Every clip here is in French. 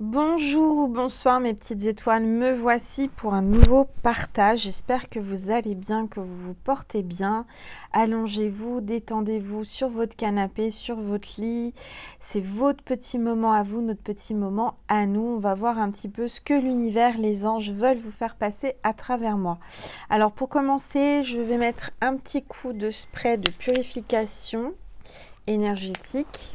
Bonjour ou bonsoir mes petites étoiles, me voici pour un nouveau partage. J'espère que vous allez bien, que vous vous portez bien. Allongez-vous, détendez-vous sur votre canapé, sur votre lit. C'est votre petit moment à vous, notre petit moment à nous. On va voir un petit peu ce que l'univers, les anges veulent vous faire passer à travers moi. Alors pour commencer, je vais mettre un petit coup de spray de purification énergétique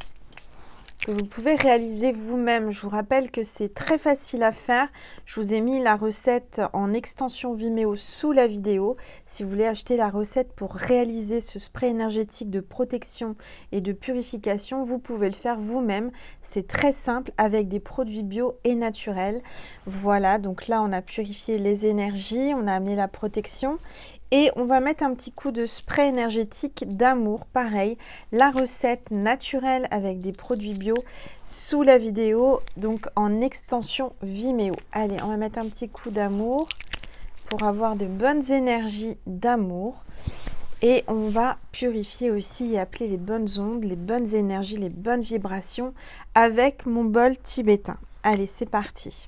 que vous pouvez réaliser vous-même. Je vous rappelle que c'est très facile à faire. Je vous ai mis la recette en extension Vimeo sous la vidéo. Si vous voulez acheter la recette pour réaliser ce spray énergétique de protection et de purification, vous pouvez le faire vous-même. C'est très simple avec des produits bio et naturels. Voilà, donc là on a purifié les énergies, on a amené la protection. Et on va mettre un petit coup de spray énergétique d'amour, pareil, la recette naturelle avec des produits bio sous la vidéo, donc en extension Vimeo. Allez, on va mettre un petit coup d'amour pour avoir de bonnes énergies d'amour. Et on va purifier aussi et appeler les bonnes ondes, les bonnes énergies, les bonnes vibrations avec mon bol tibétain. Allez, c'est parti.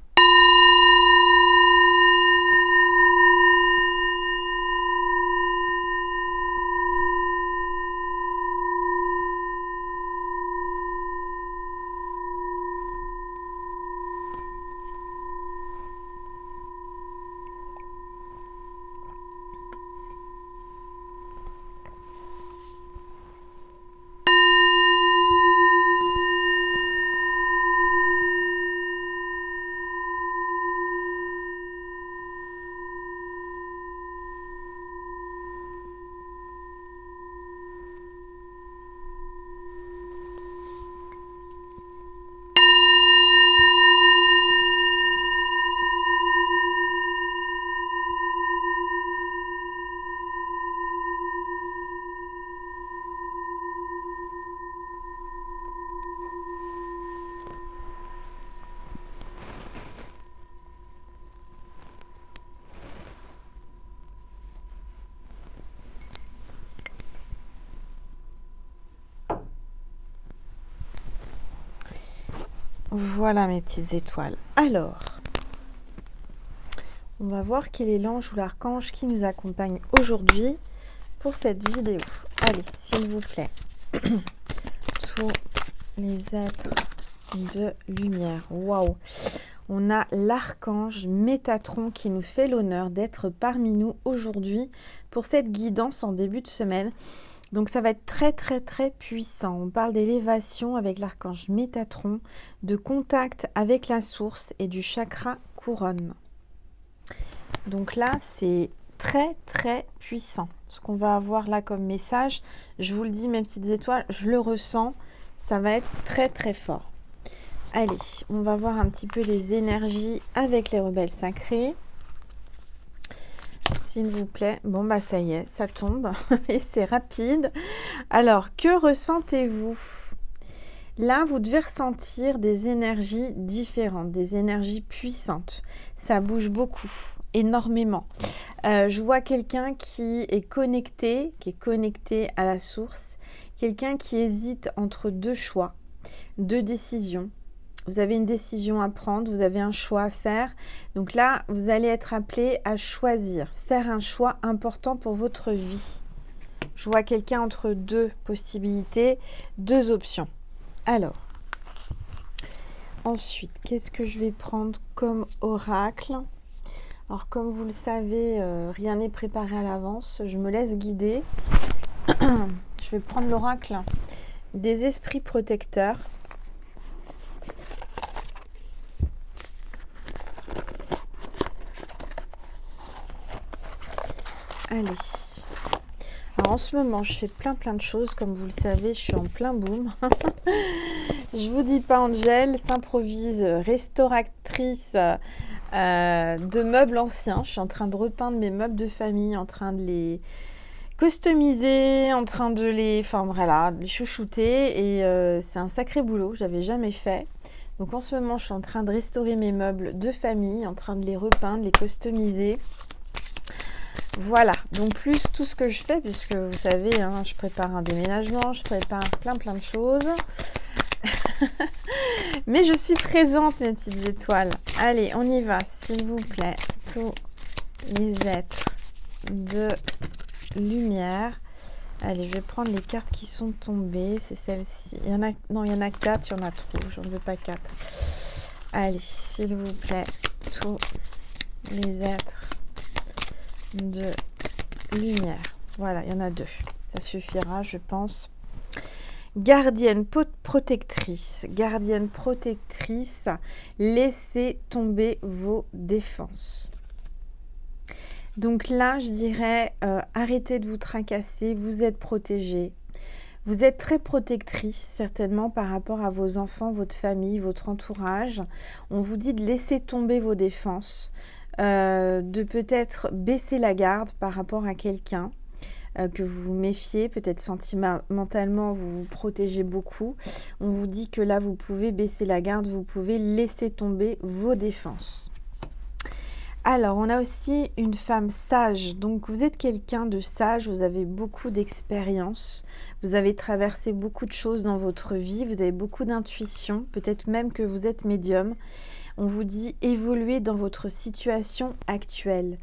Voilà mes petites étoiles. Alors, on va voir quel est l'ange ou l'archange qui nous accompagne aujourd'hui pour cette vidéo. Allez, s'il vous plaît, tous les êtres de lumière. Waouh! On a l'archange Métatron qui nous fait l'honneur d'être parmi nous aujourd'hui pour cette guidance en début de semaine. Donc ça va être très puissant. On parle d'élévation avec l'archange Métatron, de contact avec la source et du chakra couronne. Donc là, c'est très puissant. Ce qu'on va avoir là comme message, je vous le dis mes petites étoiles, je le ressens, ça va être très fort. Allez, on va voir un petit peu les énergies avec les rebelles sacrés. S'il vous plaît. Bon, bah ça y est, ça tombe. Et c'est rapide. Alors, que ressentez-vous? Là, vous devez ressentir des énergies différentes, des énergies puissantes. Ça bouge beaucoup, énormément. Je vois quelqu'un qui est connecté à la source. Quelqu'un qui hésite entre deux choix, deux décisions. Vous avez une décision à prendre, vous avez un choix à faire. Donc là, vous allez être appelé à choisir, faire un choix important pour votre vie. Je vois quelqu'un entre deux possibilités, deux options. Alors, ensuite, qu'est-ce que je vais prendre comme oracle? Alors, comme vous le savez, rien n'est préparé à l'avance. Je me laisse guider. Je vais prendre l'oracle des esprits protecteurs. Allez. Alors en ce moment, je fais plein de choses. Comme vous le savez, je suis en plein boom. Je vous dis pas, Angèle s'improvise restauratrice de meubles anciens. Je suis en train de repeindre mes meubles de famille, en train de les customiser, en train de les chouchouter. Et c'est un sacré boulot, j'avais jamais fait. Donc en ce moment, je suis en train de restaurer mes meubles de famille, en train de les repeindre, les customiser. Voilà, donc plus tout ce que je fais, puisque vous savez, je prépare un déménagement, je prépare plein de choses. Mais je suis présente, mes petites étoiles. Allez, on y va, s'il vous plaît. Tous les êtres de lumière. Allez, je vais prendre les cartes qui sont tombées. C'est celle-ci. Non, il y en a 4, il y en a trop. Je ne veux pas 4. Allez, s'il vous plaît, tous les êtres de lumière. Voilà, il y en a 2. Ça suffira, je pense. Gardienne protectrice, laissez tomber vos défenses. Donc là, je dirais, arrêtez de vous tracasser, vous êtes protégée. Vous êtes très protectrice, certainement, par rapport à vos enfants, votre famille, votre entourage. On vous dit de laisser tomber vos défenses, de peut-être baisser la garde par rapport à quelqu'un. Que vous vous méfiez, peut-être sentimentalement vous vous protégez beaucoup. On vous dit que là vous pouvez baisser la garde, vous pouvez laisser tomber vos défenses. Alors on a aussi une femme sage, donc vous êtes quelqu'un de sage, vous avez beaucoup d'expérience, vous avez traversé beaucoup de choses dans votre vie, vous avez beaucoup d'intuition, peut-être même que vous êtes médium. On vous dit évoluer dans votre situation actuelle.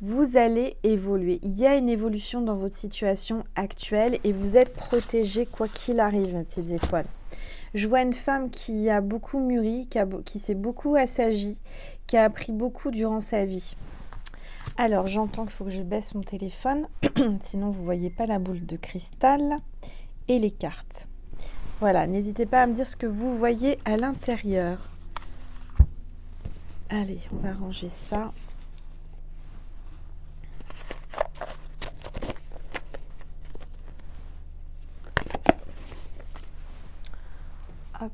Vous allez évoluer. Il y a une évolution dans votre situation actuelle et vous êtes protégé quoi qu'il arrive, mes petites étoiles. Je vois une femme qui a beaucoup mûri, qui s'est beaucoup assagie, qui a appris beaucoup durant sa vie. Alors, j'entends qu'il faut que je baisse mon téléphone, sinon vous ne voyez pas la boule de cristal et les cartes. Voilà, n'hésitez pas à me dire ce que vous voyez à l'intérieur. Allez, on va ranger ça. Hop.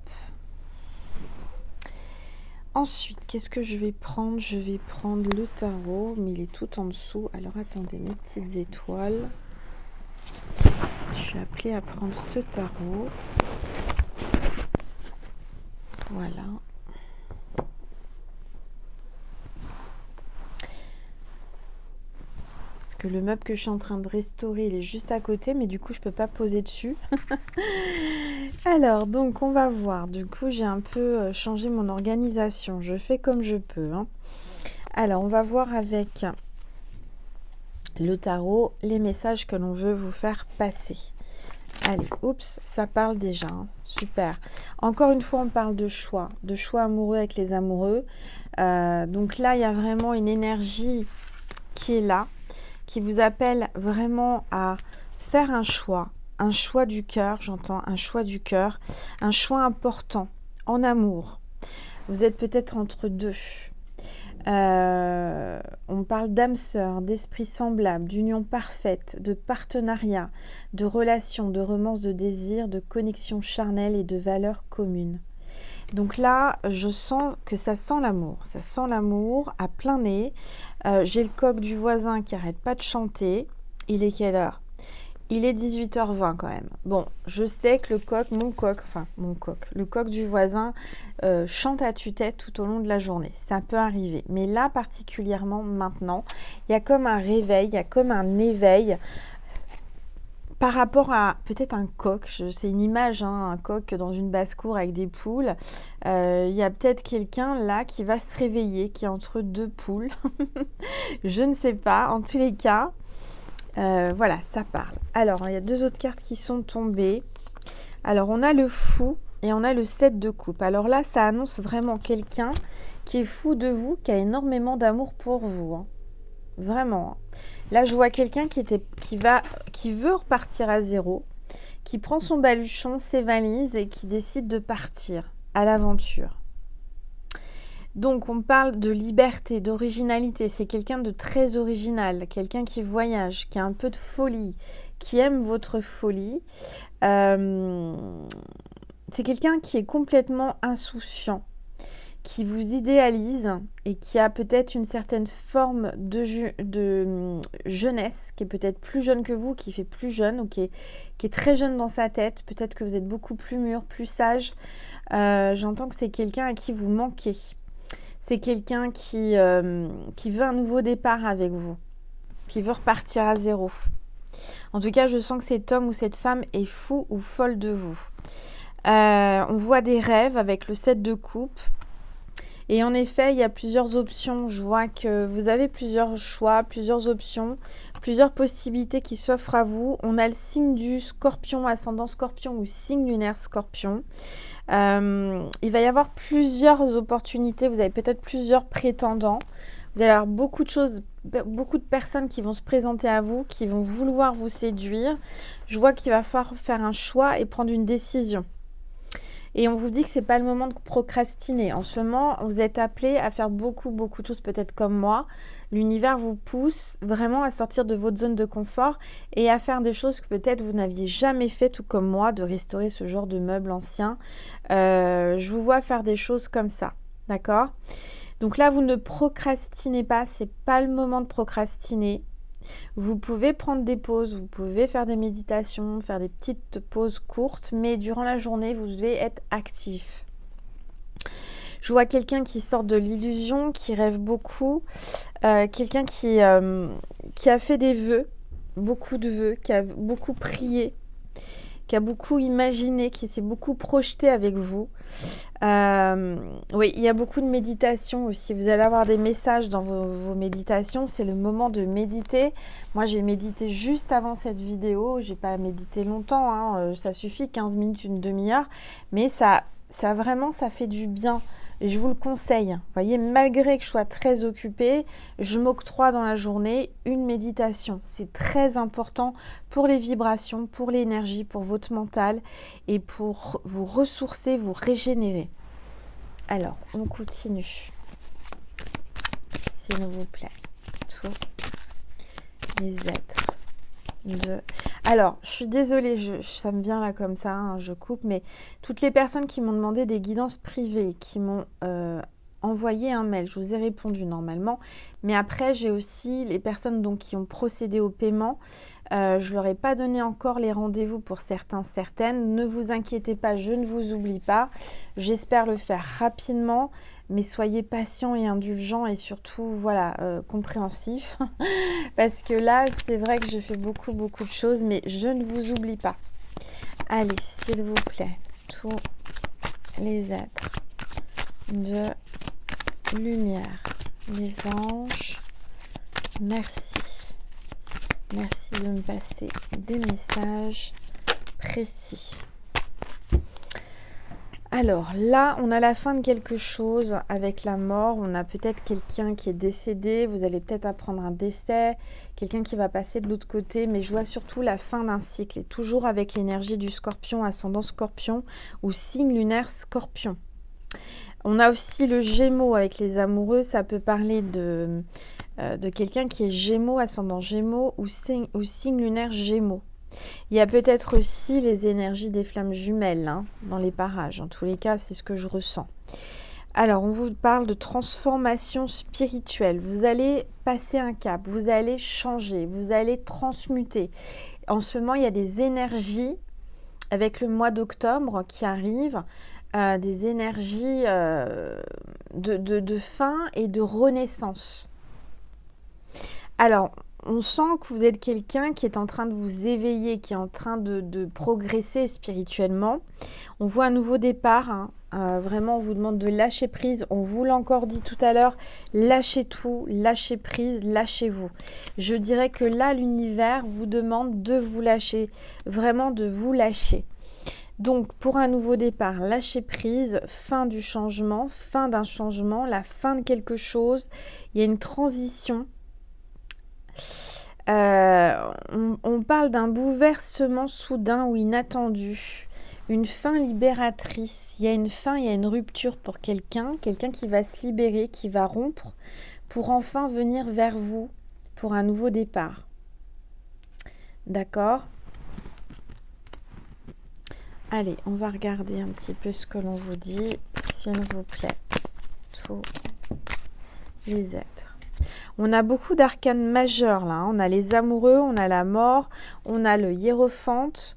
Ensuite, qu'est-ce que je vais prendre? Je vais prendre le tarot, mais il est tout en dessous. Alors, attendez, mes petites étoiles. Je suis appelée à prendre ce tarot. Voilà. Que le meuble que je suis en train de restaurer, il est juste à côté, mais du coup, je peux pas poser dessus. Alors, donc, on va voir. Du coup, j'ai un peu changé mon organisation. Je fais comme je peux. Hein. Alors, on va voir avec le tarot les messages que l'on veut vous faire passer. Allez, oups, ça parle déjà. Hein. Super. Encore une fois, on parle de choix amoureux avec les amoureux. Donc là, il y a vraiment une énergie qui est là, qui vous appelle vraiment à faire un choix du cœur, j'entends un choix du cœur, un choix important en amour. Vous êtes peut-être entre deux. On parle d'âme sœur, d'esprit semblable, d'union parfaite, de partenariat, de relation, de romance, de désir, de connexion charnelle et de valeurs communes. Donc là, je sens que ça sent l'amour à plein nez. J'ai le coq du voisin qui arrête pas de chanter. Il est quelle heure? Il est 18h20 quand même. Bon, je sais que le coq du voisin chante à tue-tête tout au long de la journée. Ça peut arriver. Mais là, particulièrement maintenant, il y a comme un réveil, il y a comme un éveil par rapport à peut-être un coq, c'est une image, hein, un coq dans une basse-cour avec des poules. Il y a peut-être quelqu'un là qui va se réveiller, qui est entre deux poules. Je ne sais pas. En tous les cas, voilà, ça parle. Alors, il y a 2 autres cartes qui sont tombées. Alors, on a le fou et on a le 7 de coupe. Alors là, ça annonce vraiment quelqu'un qui est fou de vous, qui a énormément d'amour pour vous. Hein. Vraiment. Hein. Là, je vois quelqu'un qui veut repartir à zéro, qui prend son baluchon, ses valises et qui décide de partir à l'aventure. Donc, on parle de liberté, d'originalité. C'est quelqu'un de très original, quelqu'un qui voyage, qui a un peu de folie, qui aime votre folie. C'est quelqu'un qui est complètement insouciant, qui vous idéalise et qui a peut-être une certaine forme de jeunesse, qui est peut-être plus jeune que vous, qui fait plus jeune ou qui est très jeune dans sa tête. Peut-être que vous êtes beaucoup plus mûr, plus sage. J'entends que c'est quelqu'un à qui vous manquez. C'est quelqu'un qui veut un nouveau départ avec vous, qui veut repartir à zéro. En tout cas, je sens que cet homme ou cette femme est fou ou folle de vous. On voit des rêves avec le 7 de coupe. Et en effet, il y a plusieurs options. Je vois que vous avez plusieurs choix, plusieurs options, plusieurs possibilités qui s'offrent à vous. On a le signe du scorpion, ascendant scorpion ou signe lunaire scorpion. Il va y avoir plusieurs opportunités. Vous avez peut-être plusieurs prétendants. Vous allez avoir beaucoup de choses, beaucoup de personnes qui vont se présenter à vous, qui vont vouloir vous séduire. Je vois qu'il va falloir faire un choix et prendre une décision. Et on vous dit que c'est pas le moment de procrastiner. En ce moment, vous êtes appelé à faire beaucoup de choses, peut-être comme moi. L'univers vous pousse vraiment à sortir de votre zone de confort et à faire des choses que peut-être vous n'aviez jamais fait, tout comme moi, de restaurer ce genre de meubles anciens. Je vous vois faire des choses comme ça, d'accord ? Donc là, vous ne procrastinez pas, c'est pas le moment de procrastiner. Vous pouvez prendre des pauses, vous pouvez faire des méditations, faire des petites pauses courtes, mais durant la journée, vous devez être actif. Je vois quelqu'un qui sort de l'illusion, qui rêve beaucoup, quelqu'un qui a fait des vœux, beaucoup de vœux, qui a beaucoup prié, qui a beaucoup imaginé, qui s'est beaucoup projeté avec vous. Oui, il y a beaucoup de méditation aussi. Vous allez avoir des messages dans vos méditations. C'est le moment de méditer. Moi, j'ai médité juste avant cette vidéo. J'ai pas médité longtemps, hein. Ça suffit, 15 minutes, une demi-heure. Mais ça vraiment, ça fait du bien. Et je vous le conseille. Vous voyez, malgré que je sois très occupée, je m'octroie dans la journée une méditation. C'est très important pour les vibrations, pour l'énergie, pour votre mental et pour vous ressourcer, vous régénérer. Alors, on continue. S'il vous plaît. Tous les êtres de... Alors, je suis désolée, ça me vient là comme ça, hein, je coupe, mais toutes les personnes qui m'ont demandé des guidances privées, qui m'ont envoyé un mail, je vous ai répondu normalement, mais après, j'ai aussi les personnes donc, qui ont procédé au paiement. Je ne leur ai pas donné encore les rendez-vous pour certaines. Ne vous inquiétez pas, je ne vous oublie pas. J'espère le faire rapidement, mais soyez patients et indulgents et surtout, voilà, compréhensifs. Parce que là, c'est vrai que je fais beaucoup de choses, mais je ne vous oublie pas. Allez, s'il vous plaît, tous les êtres de lumière, les anges, merci. Merci de me passer des messages précis. Alors là, on a la fin de quelque chose avec la mort. On a peut-être quelqu'un qui est décédé. Vous allez peut-être apprendre un décès. Quelqu'un qui va passer de l'autre côté. Mais je vois surtout la fin d'un cycle. Et toujours avec l'énergie du scorpion, ascendant scorpion ou signe lunaire scorpion. On a aussi le Gémeaux avec les amoureux. Ça peut parler de quelqu'un qui est Gémeaux, ascendant Gémeaux ou signe lunaire Gémeaux. Il y a peut-être aussi les énergies des flammes jumelles hein, dans les parages. En tous les cas, c'est ce que je ressens. Alors, on vous parle de transformation spirituelle. Vous allez passer un cap, vous allez changer, vous allez transmuter. En ce moment, il y a des énergies avec le mois d'octobre qui arrivent, des énergies de fin et de renaissance. Alors, on sent que vous êtes quelqu'un qui est en train de vous éveiller, qui est en train de progresser spirituellement. On voit un nouveau départ. Hein. Vraiment, on vous demande de lâcher prise. On vous l'a encore dit tout à l'heure. Lâchez tout, lâchez prise, lâchez-vous. Je dirais que là, l'univers vous demande de vous lâcher. Vraiment de vous lâcher. Donc, pour un nouveau départ, lâcher prise, fin du changement, fin d'un changement, la fin de quelque chose. Il y a une transition. On parle d'un bouleversement soudain ou inattendu, une fin libératrice. Il y a une fin, il y a une rupture pour quelqu'un qui va se libérer, qui va rompre pour enfin venir vers vous pour un nouveau départ. D'accord ? Allez, on va regarder un petit peu ce que l'on vous dit, s'il vous plaît. Tous les êtres. On a beaucoup d'arcanes majeurs là. Hein. On a les amoureux, on a la mort, on a le hiérophante.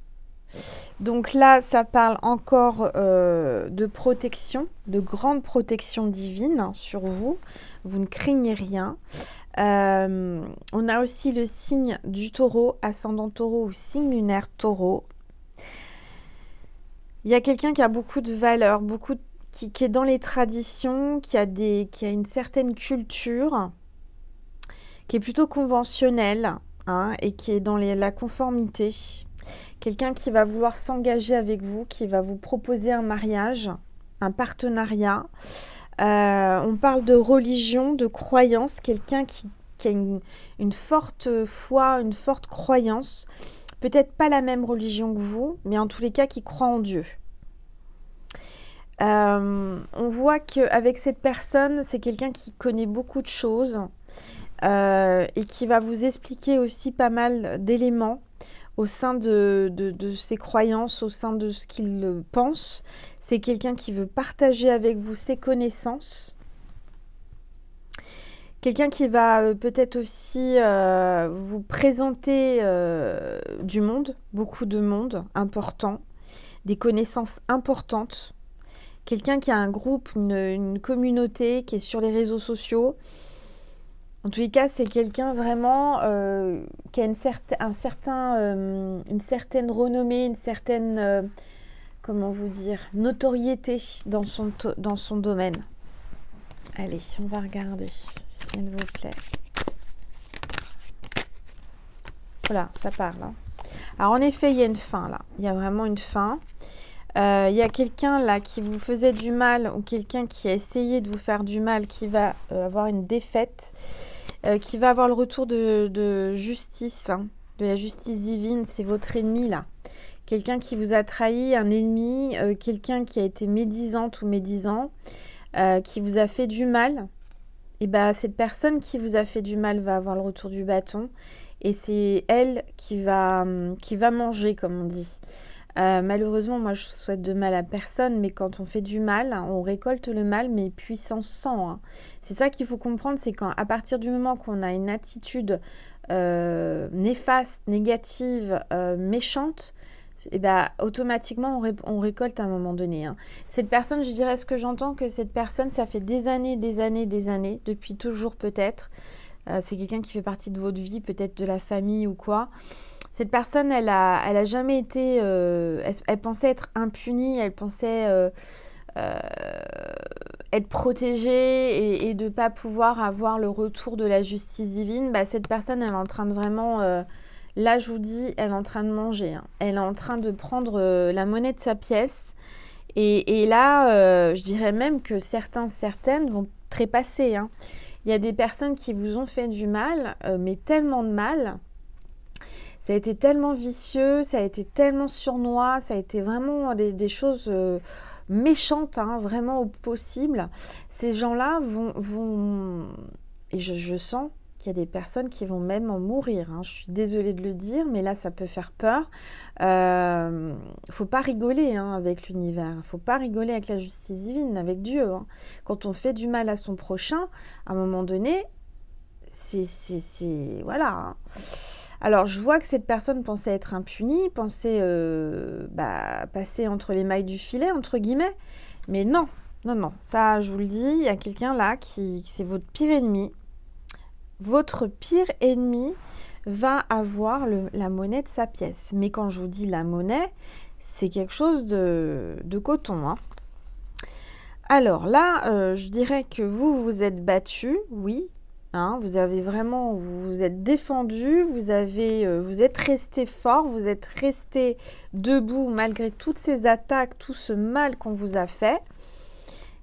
Donc là, ça parle encore de protection, de grande protection divine hein, sur vous. Vous ne craignez rien. On a aussi le signe du taureau, ascendant taureau ou signe lunaire taureau. Il y a quelqu'un qui a beaucoup de valeurs, qui est dans les traditions, qui a une certaine culture, qui est plutôt conventionnelle, hein, et qui est dans la conformité. Quelqu'un qui va vouloir s'engager avec vous, qui va vous proposer un mariage, un partenariat. On parle de religion, de croyance, quelqu'un qui a une forte foi, une forte croyance. Peut-être pas la même religion que vous, mais en tous les cas qui croit en Dieu. On voit qu'avec cette personne, c'est quelqu'un qui connaît beaucoup de choses et qui va vous expliquer aussi pas mal d'éléments au sein de ses croyances, au sein de ce qu'il pense. C'est quelqu'un qui veut partager avec vous ses connaissances. Quelqu'un qui va peut-être aussi vous présenter du monde, beaucoup de monde important, des connaissances importantes. Quelqu'un qui a un groupe, une communauté, qui est sur les réseaux sociaux. En tous les cas, c'est quelqu'un vraiment qui a une certaine renommée, une certaine, comment vous dire, notoriété dans son domaine. Allez, on va regarder, s'il vous plaît. Voilà, ça parle. Hein. Alors, en effet, il y a une fin, là. Il y a vraiment une fin. Il y a quelqu'un, là, qui vous faisait du mal ou quelqu'un qui a essayé de vous faire du mal, qui va avoir une défaite, qui va avoir le retour de justice, hein, de la justice divine. C'est votre ennemi, là. Quelqu'un qui vous a trahi, un ennemi, quelqu'un qui a été médisante ou médisant, qui vous a fait du mal. Et bien, cette personne qui vous a fait du mal va avoir le retour du bâton. Et c'est elle qui va manger, comme on dit. Malheureusement, moi, je souhaite de mal à personne, mais quand on fait du mal, on récolte le mal, mais puissance 100. Hein. C'est ça qu'il faut comprendre, c'est qu'à partir du moment qu'on a une attitude néfaste, négative, méchante, et ben, automatiquement, on récolte à un moment donné. Hein. Cette personne, je dirais ce que j'entends, que cette personne, ça fait des années, depuis toujours peut-être. C'est quelqu'un qui fait partie de votre vie, peut-être de la famille ou quoi. Cette personne, elle a jamais été... elle pensait être impunie, elle pensait être protégée et de ne pas pouvoir avoir le retour de la justice divine. Bah, cette personne, elle est en train de vraiment... là, je vous dis, elle est en train de manger. Hein. Elle est en train de prendre la monnaie de sa pièce. Et là, je dirais même que certaines vont trépasser. Hein. Il y a des personnes qui vous ont fait du mal, mais tellement de mal... Ça a été tellement vicieux, ça a été tellement sournois, ça a été vraiment des choses méchantes, hein, vraiment au possible. Ces gens-là vont... Et je sens qu'il y a des personnes qui vont même en mourir. Hein. Je suis désolée de le dire, mais là, ça peut faire peur. Faut pas rigoler hein, avec l'univers. Faut pas rigoler avec la justice divine, avec Dieu. Hein. Quand on fait du mal à son prochain, à un moment donné, c'est voilà. Hein. Alors, je vois que cette personne pensait être impunie, pensait passer entre les mailles du filet, entre guillemets. Mais non, ça, je vous le dis, il y a quelqu'un là c'est votre pire ennemi. Votre pire ennemi va avoir la monnaie de sa pièce. Mais quand je vous dis la monnaie, c'est quelque chose de coton. Hein. Alors là, je dirais que vous êtes battu, oui. Hein, vous vous êtes défendu, vous êtes resté fort, vous êtes resté debout malgré toutes ces attaques, tout ce mal qu'on vous a fait.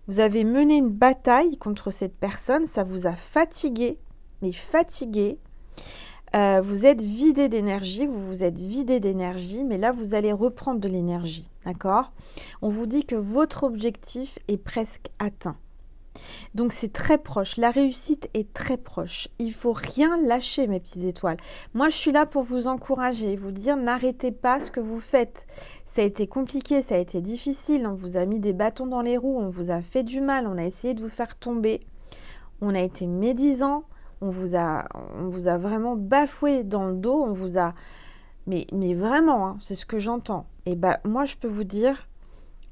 Vous avez mené une bataille contre cette personne, ça vous a fatigué, mais fatigué. Vous êtes vidé d'énergie, mais là vous allez reprendre de l'énergie, d'accord ? On vous dit que votre objectif est presque atteint. Donc c'est très proche, la réussite est très proche. Il ne faut rien lâcher mes petites étoiles. Moi je suis là pour vous encourager, vous dire n'arrêtez pas ce que vous faites. Ça a été compliqué, ça a été difficile, on vous a mis des bâtons dans les roues, on vous a fait du mal, on a essayé de vous faire tomber. On a été médisant, on vous a vraiment bafoué dans le dos, on vous a... Mais vraiment, hein, c'est ce que j'entends. Et moi je peux vous dire...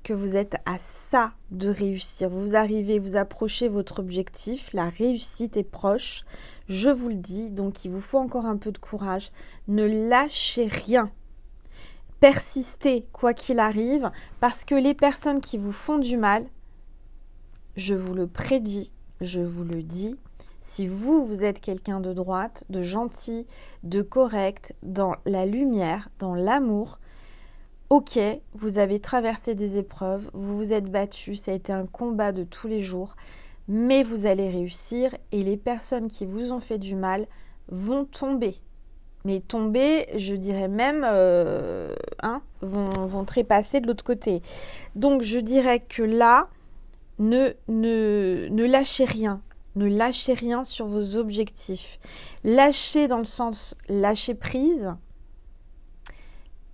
que vous êtes à ça de réussir. Vous arrivez, vous approchez votre objectif, la réussite est proche, je vous le dis, donc il vous faut encore un peu de courage. Ne lâchez rien. persister quoi qu'il arrive, parce que les personnes qui vous font du mal, je vous le prédis, je vous le dis, si vous êtes quelqu'un de droite, de gentil, de correct, dans la lumière, dans l'amour, ok, vous avez traversé des épreuves, vous vous êtes battu, ça a été un combat de tous les jours, mais vous allez réussir et les personnes qui vous ont fait du mal vont tomber. Mais tomber, je dirais même, vont trépasser de l'autre côté. Donc, je dirais que là, ne lâchez rien. Ne lâchez rien sur vos objectifs. Lâchez dans le sens lâcher prise.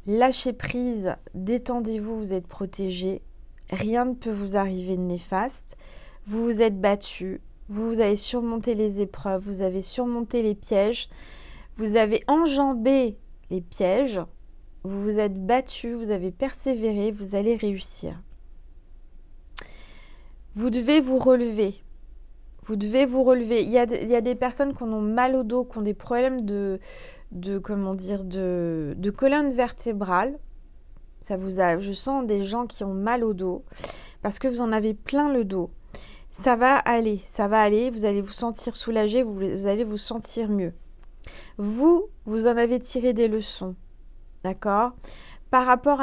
Lâchez prise, détendez-vous, vous êtes protégé. Rien ne peut vous arriver de néfaste. Vous vous êtes battu. Vous avez surmonté les épreuves. Vous avez surmonté les pièges. Vous avez enjambé les pièges, vous vous êtes battu, vous avez persévéré, vous allez réussir. Vous devez vous relever. Vous devez vous relever. Il y a des personnes qui ont mal au dos, qui ont des problèmes de colonne vertébrale. Je sens des gens qui ont mal au dos parce que vous en avez plein le dos. Ça va aller. Vous allez vous sentir soulagé, vous allez vous sentir mieux. Vous en avez tiré des leçons, d'accord ? Par rapport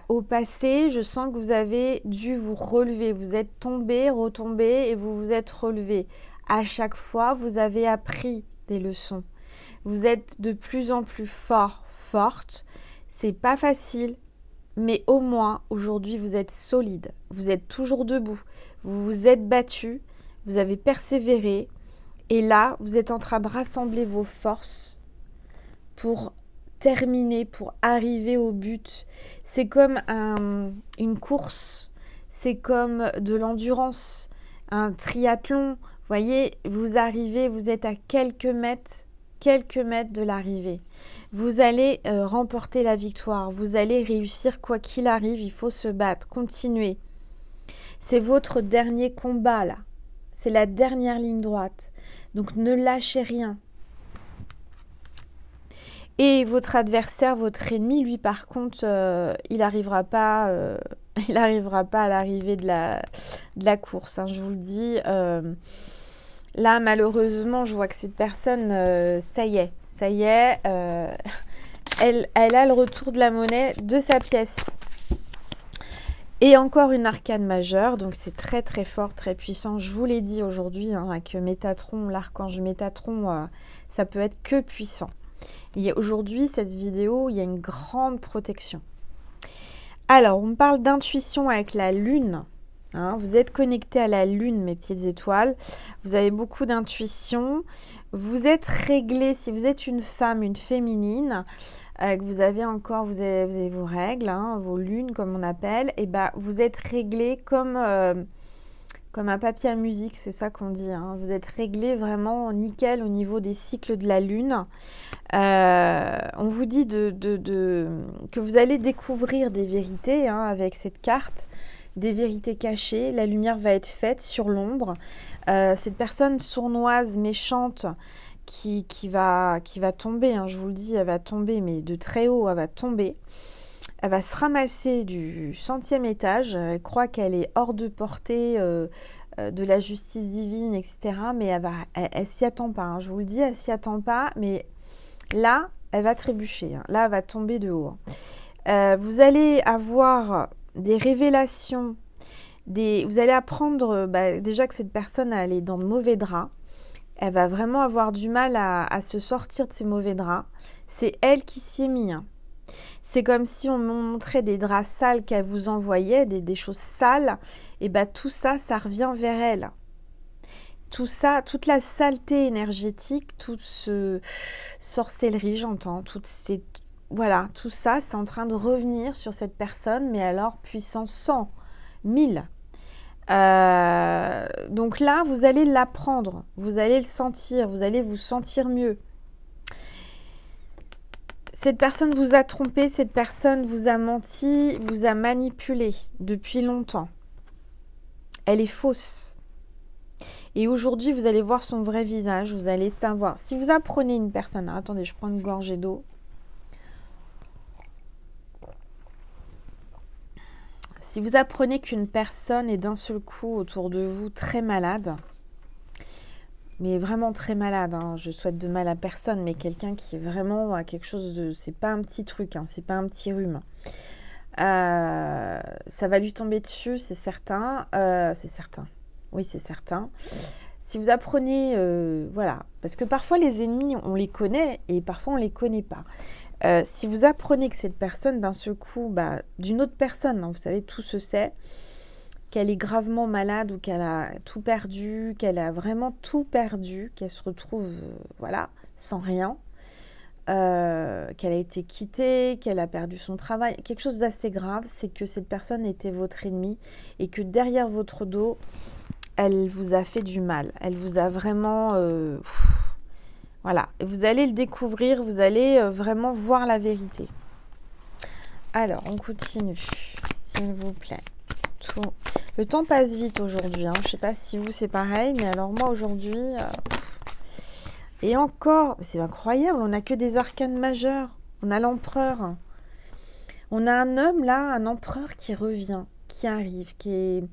au passé, je sens que vous avez dû vous relever. Vous êtes tombé, retombé et vous vous êtes relevé. À chaque fois, vous avez appris des leçons. Vous êtes de plus en plus fort, forte. C'est pas facile, mais au moins, aujourd'hui, vous êtes solide. Vous êtes toujours debout. Vous vous êtes battu. Vous avez persévéré. Et là, vous êtes en train de rassembler vos forces pour terminer, pour arriver au but. C'est comme une course, c'est comme de l'endurance, un triathlon. Vous voyez, vous arrivez, vous êtes à quelques mètres de l'arrivée. Vous allez remporter la victoire, vous allez réussir quoi qu'il arrive, il faut se battre, continuer. C'est votre dernier combat là, c'est la dernière ligne droite. Donc ne lâchez rien. Et votre adversaire, votre ennemi, lui par contre, il n'arrivera pas à l'arrivée de la course. Hein, je vous le dis. Là, malheureusement, je vois que cette personne, ça y est, elle a le retour de la monnaie de sa pièce. Et encore une arcane majeure, donc c'est très très fort, très puissant. Je vous l'ai dit aujourd'hui, hein, avec Métatron, l'archange Métatron, ça peut être que puissant. Et aujourd'hui, cette vidéo, il y a une grande protection. Alors, on me parle d'intuition avec la lune. Hein, vous êtes connecté à la lune, mes petites étoiles. Vous avez beaucoup d'intuition. Vous êtes réglé, si vous êtes une femme, une féminine, que vous avez vos règles, hein, vos lunes comme on appelle, et ben vous êtes réglé comme un papier à musique, c'est ça qu'on dit. Hein. Vous êtes réglé vraiment nickel au niveau des cycles de la lune. On vous dit que vous allez découvrir des vérités hein, avec cette carte, des vérités cachées. La lumière va être faite sur l'ombre. Cette personne sournoise, méchante, qui va tomber, hein, je vous le dis, elle va tomber, mais de très haut, elle va tomber. Elle va se ramasser du 100e étage. Elle croit qu'elle est hors de portée de la justice divine, etc. Mais elle s'y attend pas. Hein, je vous le dis, elle s'y attend pas. Mais là, elle va trébucher. Hein, là, elle va tomber de haut. Hein. Vous allez avoir des révélations. Vous allez apprendre déjà que cette personne, elle est dans de mauvais draps. Elle va vraiment avoir du mal à se sortir de ces mauvais draps. C'est elle qui s'y est mise. Hein. C'est comme si on montrait des draps sales qu'elle vous envoyait, des choses sales. Et tout ça, ça revient vers elle. Tout ça, toute la saleté énergétique, toute ce sorcellerie, j'entends, tout ça, c'est en train de revenir sur cette personne, mais alors puissance 100, 1000. Donc là, vous allez l'apprendre, vous allez le sentir, vous allez vous sentir mieux. Cette personne vous a trompé, cette personne vous a menti, vous a manipulé depuis longtemps. Elle est fausse. Et aujourd'hui, vous allez voir son vrai visage, vous allez savoir. Si vous apprenez une personne, attendez, je prends une gorgée d'eau. Si vous apprenez qu'une personne est d'un seul coup autour de vous très malade, mais vraiment très malade, hein, je souhaite de mal à personne, mais quelqu'un qui est vraiment à quelque chose de... C'est pas un petit truc, hein, c'est pas un petit rhume. Ça va lui tomber dessus, c'est certain. C'est certain. Oui, c'est certain. Si vous apprenez, voilà, parce que parfois les ennemis, on les connaît et parfois on les connaît pas. Si vous apprenez que cette personne, d'un seul coup, d'une autre personne, hein, vous savez, tout se sait, qu'elle est gravement malade ou qu'elle a tout perdu, qu'elle a vraiment tout perdu, qu'elle se retrouve, voilà, sans rien, qu'elle a été quittée, qu'elle a perdu son travail, quelque chose d'assez grave, c'est que cette personne était votre ennemi et que derrière votre dos, elle vous a fait du mal. Elle vous a vraiment... voilà. Et vous allez le découvrir, vous allez vraiment voir la vérité. Alors, on continue, s'il vous plaît. Tout. Le temps passe vite aujourd'hui. Hein. Je ne sais pas si vous, c'est pareil, mais alors moi, aujourd'hui... et encore, c'est incroyable, on n'a que des arcanes majeurs. On a l'empereur. On a un homme, là, un empereur qui revient, qui arrive, qui est...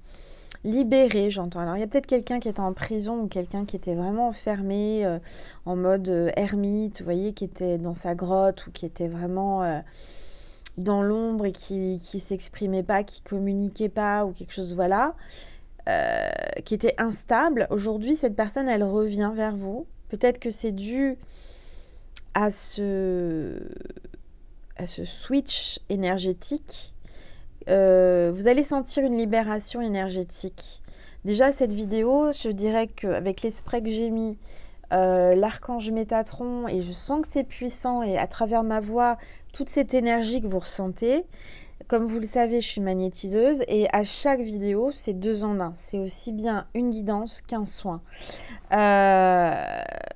libéré, j'entends. Alors, il y a peut-être quelqu'un qui était en prison ou quelqu'un qui était vraiment enfermé en mode ermite, vous voyez, qui était dans sa grotte ou qui était vraiment dans l'ombre et qui s'exprimait pas, qui communiquait pas ou quelque chose, voilà, qui était instable. Aujourd'hui, cette personne, elle revient vers vous. Peut-être que c'est dû à ce switch énergétique. Vous allez sentir une libération énergétique. Déjà, cette vidéo, je dirais qu'avec les sprays que j'ai mis, l'archange Métatron, et je sens que c'est puissant, et à travers ma voix, toute cette énergie que vous ressentez, comme vous le savez, je suis magnétiseuse, et à chaque vidéo, c'est 2 en 1. C'est aussi bien une guidance qu'un soin.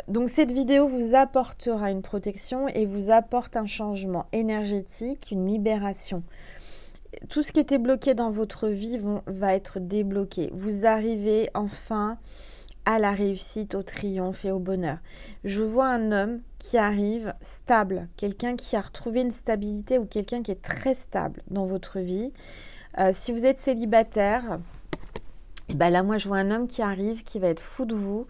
Donc cette vidéo vous apportera une protection et vous apporte un changement énergétique, une libération. Tout ce qui était bloqué dans votre vie va être débloqué. Vous arrivez enfin à la réussite, au triomphe et au bonheur. Je vois un homme qui arrive stable, quelqu'un qui a retrouvé une stabilité ou quelqu'un qui est très stable dans votre vie. Si vous êtes célibataire, et ben là, moi, je vois un homme qui arrive, qui va être fou de vous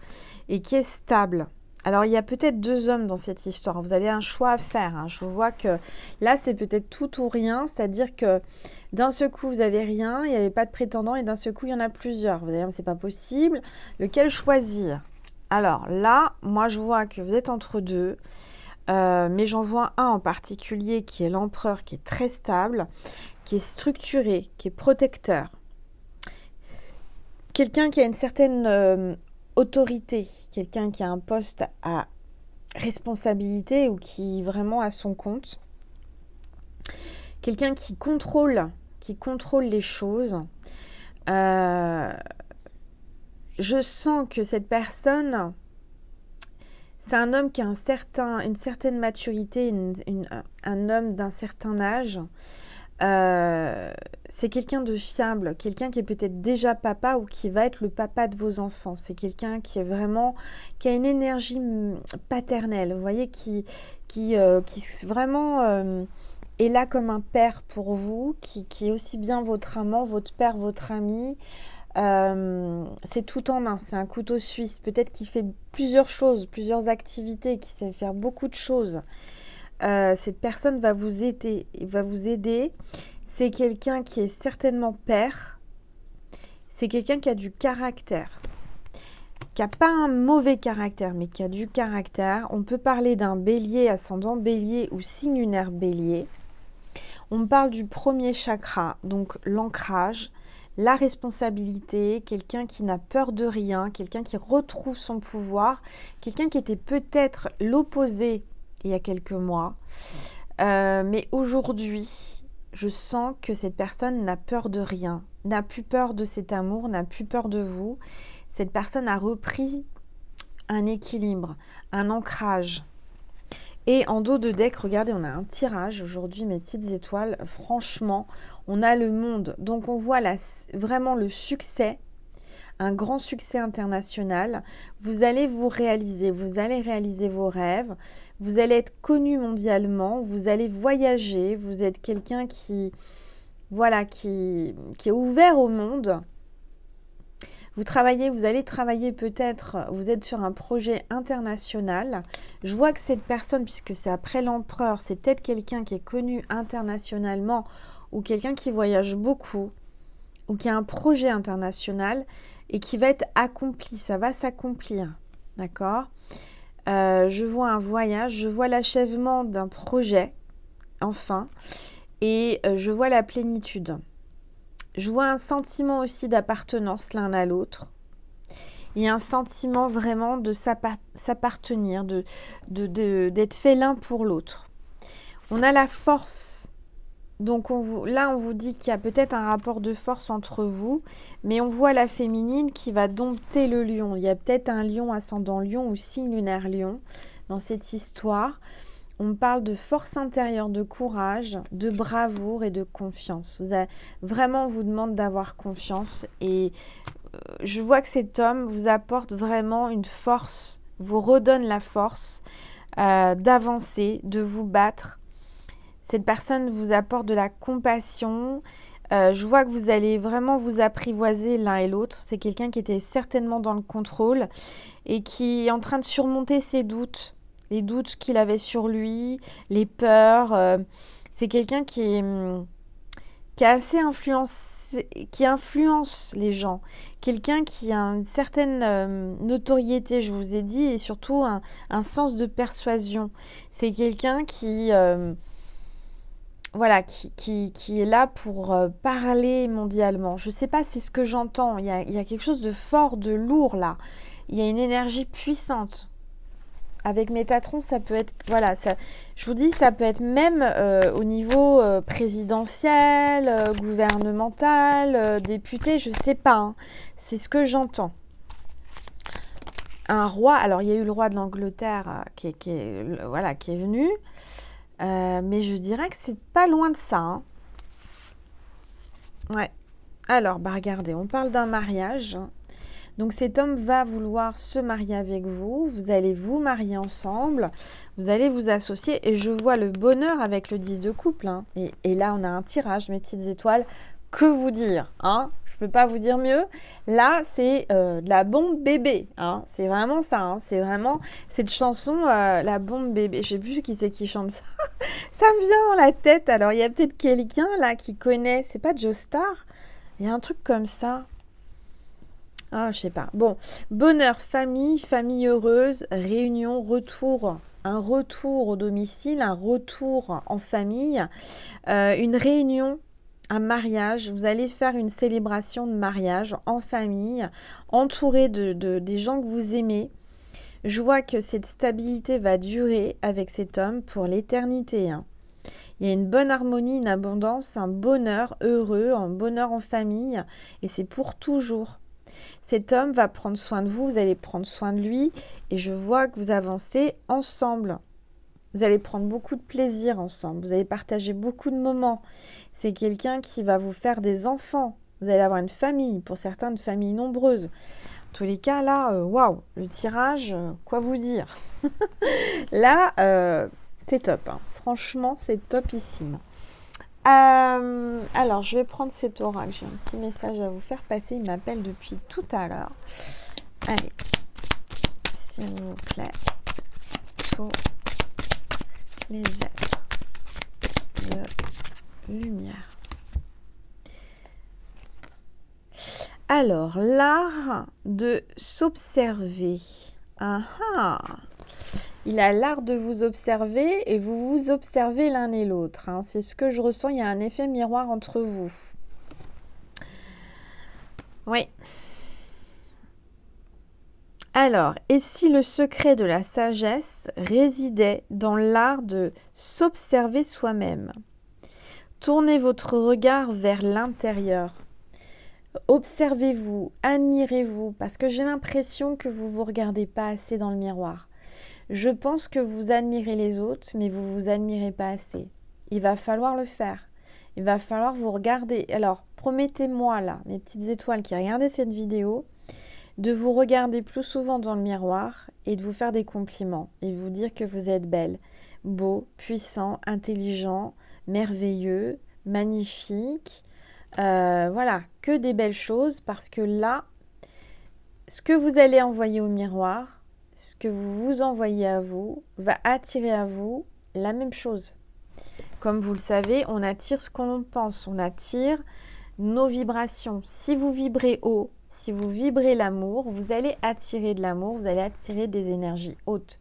et qui est stable. Alors, il y a peut-être 2 hommes dans cette histoire. Vous avez un choix à faire. Hein. Je vois que là, c'est peut-être tout ou rien. C'est-à-dire que d'un seul coup, vous n'avez rien, il n'y avait pas de prétendant. Et d'un seul coup, il y en a plusieurs. Vous allez dire, c'est pas possible. Lequel choisir? Alors là, moi, je vois que vous êtes entre deux. Mais j'en vois un en particulier qui est l'empereur, qui est très stable, qui est structuré, qui est protecteur. Quelqu'un qui a une certaine... autorité, quelqu'un qui a un poste à responsabilité ou qui vraiment a son compte, quelqu'un qui contrôle les choses. Je sens que cette personne, c'est un homme qui a une certaine maturité, un homme d'un certain âge. C'est quelqu'un de fiable, quelqu'un qui est peut-être déjà papa ou qui va être le papa de vos enfants. C'est quelqu'un qui est vraiment, qui a une énergie paternelle, vous voyez, qui vraiment est là comme un père pour vous, qui est aussi bien votre amant, votre père, votre ami. C'est tout en un, c'est un couteau suisse. Peut-être qu'il fait plusieurs choses, plusieurs activités, qui sait faire beaucoup de choses. Cette personne va vous aider. C'est quelqu'un qui est certainement père. C'est quelqu'un qui a du caractère. Qui n'a pas un mauvais caractère, mais qui a du caractère. On peut parler d'un bélier, ascendant bélier ou signe lunaire bélier. On parle du premier chakra, donc l'ancrage, la responsabilité, quelqu'un qui n'a peur de rien, quelqu'un qui retrouve son pouvoir, quelqu'un qui était peut-être l'opposé il y a quelques mois. Mais aujourd'hui, je sens que cette personne n'a peur de rien, n'a plus peur de cet amour, n'a plus peur de vous. Cette personne a repris un équilibre, un ancrage. Et en dos de deck, regardez, on a un tirage aujourd'hui, mes petites étoiles. Franchement, on a le monde. Donc, on voit vraiment le succès, un grand succès international. Vous allez réaliser vos rêves. Vous allez être connu mondialement, vous allez voyager, vous êtes quelqu'un qui voilà, qui est ouvert au monde. Vous allez travailler peut-être, vous êtes sur un projet international. Je vois que cette personne, puisque c'est après l'empereur, c'est peut-être quelqu'un qui est connu internationalement ou quelqu'un qui voyage beaucoup ou qui a un projet international et qui va être accompli, ça va s'accomplir, d'accord? Je vois un voyage, je vois l'achèvement d'un projet, enfin, et je vois la plénitude. Je vois un sentiment aussi d'appartenance l'un à l'autre. Il y a un sentiment vraiment de s'appartenir, d'être fait l'un pour l'autre. On a la force. Donc là, on vous dit qu'il y a peut-être un rapport de force entre vous, mais on voit la féminine qui va dompter le lion. Il y a peut-être un lion ascendant lion ou signe lunaire lion dans cette histoire. On parle de force intérieure, de courage, de bravoure et de confiance. Vraiment, on vous demande d'avoir confiance. Et je vois que cet homme vous apporte vraiment une force, vous redonne la force d'avancer, de vous battre. Cette personne vous apporte de la compassion. Je vois que vous allez vraiment vous apprivoiser l'un et l'autre. C'est quelqu'un qui était certainement dans le contrôle et qui est en train de surmonter ses doutes. Les doutes qu'il avait sur lui, les peurs. C'est quelqu'un qui est assez influencé, qui influence les gens. Quelqu'un qui a une certaine notoriété, je vous ai dit, et surtout un sens de persuasion. C'est quelqu'un qui est là pour parler mondialement. Je ne sais pas, c'est ce que j'entends. Il y a quelque chose de fort, de lourd là. Il y a une énergie puissante. Avec Métatron, ça peut être, voilà, je vous dis, ça peut être même au niveau présidentiel, gouvernemental, député, je ne sais pas. Hein. C'est ce que j'entends. Un roi, alors il y a eu le roi de l'Angleterre qui est venu, mais je dirais que c'est pas loin de ça. Hein. Ouais. Alors, regardez, on parle d'un mariage. Donc cet homme va vouloir se marier avec vous, vous allez vous marier ensemble, vous allez vous associer et je vois le bonheur avec le 10 de couple. Hein. Et là, on a un tirage, mes petites étoiles. Que vous dire hein. Je ne peux pas vous dire mieux. Là, c'est de la bombe bébé. Hein. C'est vraiment ça. Hein. C'est vraiment cette chanson, la bombe bébé. Je ne sais plus qui c'est qui chante ça. Ça me vient dans la tête. Alors, il y a peut-être quelqu'un là qui connaît. C'est pas Joestar? Il y a un truc comme ça. Ah, je sais pas. Bon, bonheur, famille heureuse, réunion, retour, un retour au domicile, un retour en famille, une réunion, un mariage. Vous allez faire une célébration de mariage en famille, entouré des gens que vous aimez. Je vois que cette stabilité va durer avec cet homme pour l'éternité. Hein. Il y a une bonne harmonie, une abondance, un bonheur heureux, un bonheur en famille, et c'est pour toujours. Cet homme va prendre soin de vous, vous allez prendre soin de lui et je vois que vous avancez ensemble. Vous allez prendre beaucoup de plaisir ensemble, vous allez partager beaucoup de moments. C'est quelqu'un qui va vous faire des enfants. Vous allez avoir une famille, pour certains, une famille nombreuse. En tous les cas, là, waouh, le tirage, quoi vous dire. Là, c'est top. Hein. Franchement, c'est topissime. Alors, je vais prendre cet oracle. J'ai un petit message à vous faire passer. Il m'appelle depuis tout à l'heure. Allez, s'il vous plaît, tous les êtres de lumière. Alors, l'art de s'observer. Ah ah! Il a l'art de vous observer et vous vous observez l'un et l'autre. Hein. C'est ce que je ressens. Il y a un effet miroir entre vous. Oui. Alors, et si le secret de la sagesse résidait dans l'art de s'observer soi-même? Tournez votre regard vers l'intérieur. Observez-vous, admirez-vous, parce que j'ai l'impression que vous ne vous regardez pas assez dans le miroir. Je pense que vous admirez les autres, mais vous ne vous admirez pas assez. Il va falloir le faire. Il va falloir vous regarder. Alors, promettez-moi là, mes petites étoiles qui regardez cette vidéo, de vous regarder plus souvent dans le miroir et de vous faire des compliments et vous dire que vous êtes belle, beau, puissant, intelligent, merveilleux, magnifique. Voilà, que des belles choses parce que là, ce que vous allez envoyer au miroir, ce que vous vous envoyez à vous, va attirer à vous la même chose. Comme vous le savez, on attire ce qu'on pense, on attire nos vibrations. Si vous vibrez haut, si vous vibrez l'amour, vous allez attirer de l'amour, vous allez attirer des énergies hautes.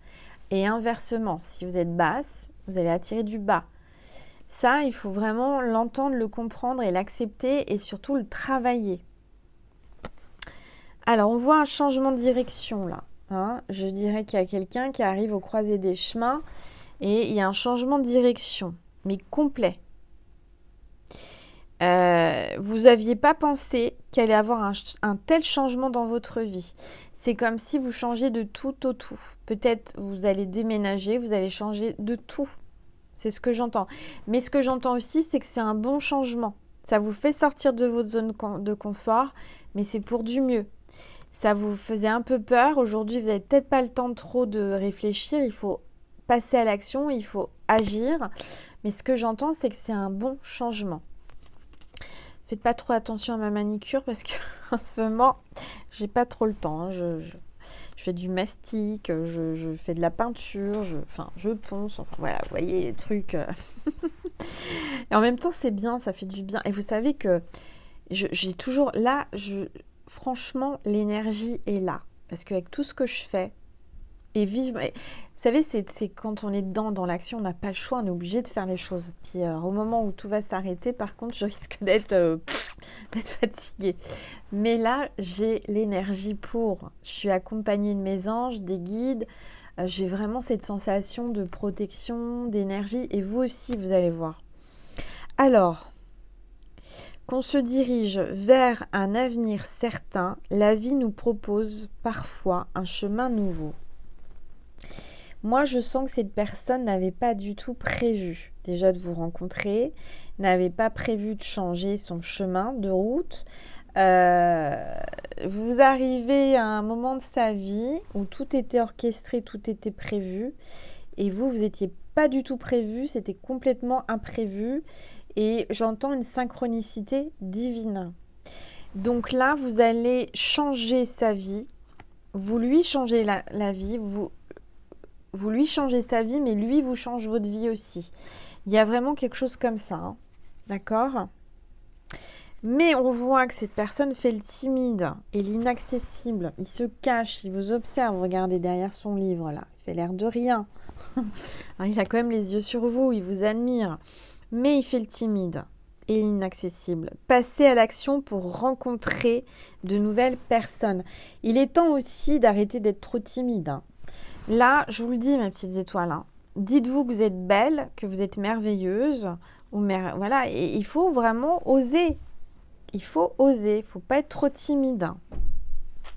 Et inversement, si vous êtes basse, vous allez attirer du bas. Ça, il faut vraiment l'entendre, le comprendre et l'accepter et surtout le travailler. Alors, on voit un changement de direction là. Hein. Je dirais qu'il y a quelqu'un qui arrive au croisé des chemins et il y a un changement de direction, mais complet. Vous n'aviez pas pensé qu'il allait y avoir un tel changement dans votre vie. C'est comme si vous changiez de tout au tout. Peut-être vous allez déménager, vous allez changer de tout. C'est ce que j'entends. Mais ce que j'entends aussi, c'est que c'est un bon changement. Ça vous fait sortir de votre zone de confort, mais c'est pour du mieux. Ça vous faisait un peu peur. Aujourd'hui, vous n'avez peut-être pas le temps trop de réfléchir. Il faut passer à l'action, il faut agir. Mais ce que j'entends, c'est que c'est un bon changement. Faites pas trop attention à ma manicure parce que en ce moment, j'ai pas trop le temps. Hein. Je fais du mastic, je fais de la peinture, je ponce. Enfin voilà, vous voyez les trucs. Et en même temps, c'est bien, ça fait du bien. Et vous savez que j'ai toujours là, franchement, l'énergie est là parce qu'avec tout ce que je fais, et vivre. Vous savez, c'est quand on est dedans, dans l'action, on n'a pas le choix, on est obligé de faire les choses. Puis au moment où tout va s'arrêter, par contre, je risque d'être fatiguée. Mais là, j'ai l'énergie pour. Je suis accompagnée de mes anges, des guides. J'ai vraiment cette sensation de protection, d'énergie. Et vous aussi, vous allez voir. Alors, qu'on se dirige vers un avenir certain, la vie nous propose parfois un chemin nouveau. Moi, je sens que cette personne n'avait pas du tout prévu déjà de vous rencontrer, n'avait pas prévu de changer son chemin de route. Vous arrivez à un moment de sa vie où tout était orchestré, tout était prévu, et vous n'étiez pas du tout prévu, c'était complètement imprévu, et j'entends une synchronicité divine. Donc là, vous allez changer sa vie, vous lui changez la vie, vous lui changez sa vie, mais lui vous change votre vie aussi. Il y a vraiment quelque chose comme ça, hein. D'accord ? Mais on voit que cette personne fait le timide et l'inaccessible. Il se cache, il vous observe. Regardez derrière son livre, là. Il fait l'air de rien. Il a quand même les yeux sur vous, il vous admire. Mais il fait le timide et l'inaccessible. Passez à l'action pour rencontrer de nouvelles personnes. Il est temps aussi d'arrêter d'être trop timide, hein. Là, je vous le dis, mes petites étoiles, hein, dites-vous que vous êtes belle, que vous êtes merveilleuse. Voilà, et il faut vraiment oser. Il faut oser, il ne faut pas être trop timide. Hein.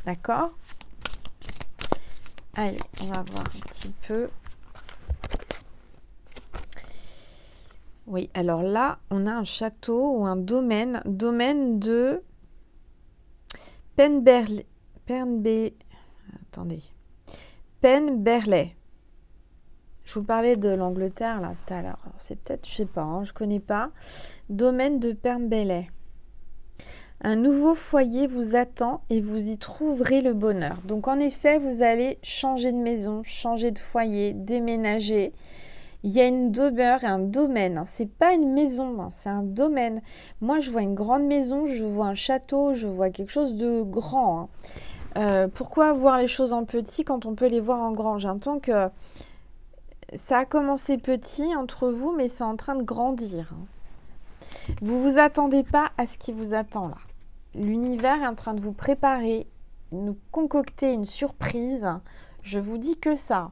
D'accord ? Allez, on va voir un petit peu. Oui, alors là, on a un château ou un domaine de Penberley. Attendez. Penberley. Je vous parlais de l'Angleterre là tout à l'heure. C'est peut-être, je sais pas, hein, je connais pas. Domaine de Penberley. Un nouveau foyer vous attend et vous y trouverez le bonheur. Donc en effet, vous allez changer de maison, changer de foyer, déménager. Il y a une demeure et un domaine. Hein. C'est pas une maison, hein, c'est un domaine. Moi, je vois une grande maison, je vois un château, je vois quelque chose de grand. Hein. Pourquoi voir les choses en petit quand on peut les voir en grand ? J'entends que ça a commencé petit entre vous, mais c'est en train de grandir. Vous ne vous attendez pas à ce qui vous attend là. L'univers est en train de vous préparer, nous concocter une surprise. Je vous dis que ça.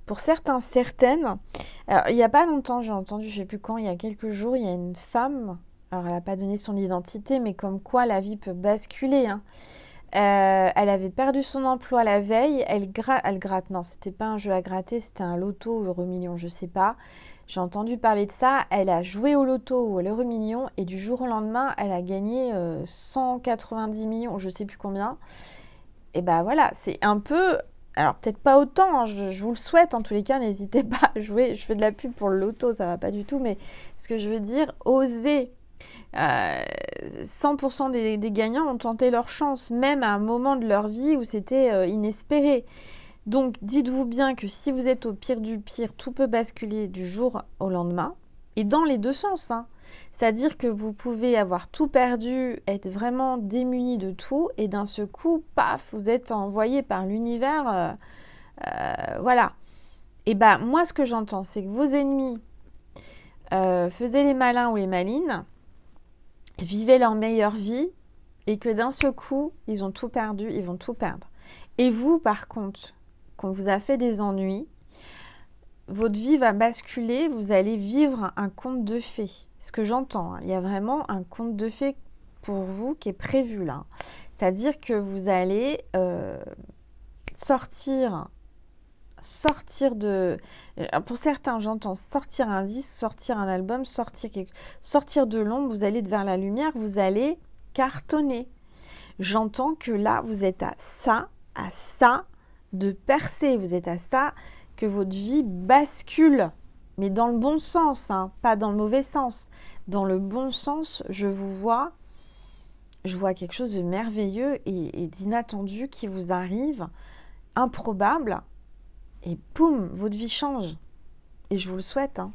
Pour certains, certaines, alors, il n'y a pas longtemps, j'ai entendu, je ne sais plus quand, il y a quelques jours, il y a une femme, alors elle n'a pas donné son identité, mais comme quoi la vie peut basculer, hein. Elle avait perdu son emploi la veille, elle gratte, non, c'était pas un jeu à gratter, c'était un loto ou l'euro-million, je sais pas. J'ai entendu parler de ça, elle a joué au loto ou à l'euro-million et du jour au lendemain, elle a gagné 190 millions, je sais plus combien. Et ben voilà, c'est un peu Alors, peut-être pas autant, hein, je vous le souhaite. En tous les cas, n'hésitez pas à jouer. Je fais de la pub pour le loto, ça va pas du tout. Mais ce que je veux dire, osez. 100% des gagnants ont tenté leur chance, même à un moment de leur vie où c'était inespéré. Donc, dites-vous bien que si vous êtes au pire du pire, tout peut basculer du jour au lendemain. Et dans les deux sens, hein. C'est-à-dire que vous pouvez avoir tout perdu, être vraiment démuni de tout, et d'un seul coup, paf, vous êtes envoyé par l'univers. Voilà. Et bah, moi, ce que j'entends, c'est que vos ennemis faisaient les malins ou les malines, vivaient leur meilleure vie, et que d'un seul coup, ils ont tout perdu, ils vont tout perdre. Et vous, par contre, qu'on vous a fait des ennuis, votre vie va basculer, vous allez vivre un conte de fées. Ce que j'entends, hein, il y a vraiment un conte de fées pour vous qui est prévu là. C'est-à-dire que vous allez sortir de... Pour certains, j'entends sortir un disque, sortir un album, sortir de l'ombre, vous allez vers la lumière, vous allez cartonner. J'entends que là, vous êtes à ça de percer, vous êtes à ça que votre vie bascule, mais dans le bon sens, hein, pas dans le mauvais sens. Dans le bon sens, je vois quelque chose de merveilleux et d'inattendu qui vous arrive, improbable, et boum, votre vie change. Et je vous le souhaite, hein.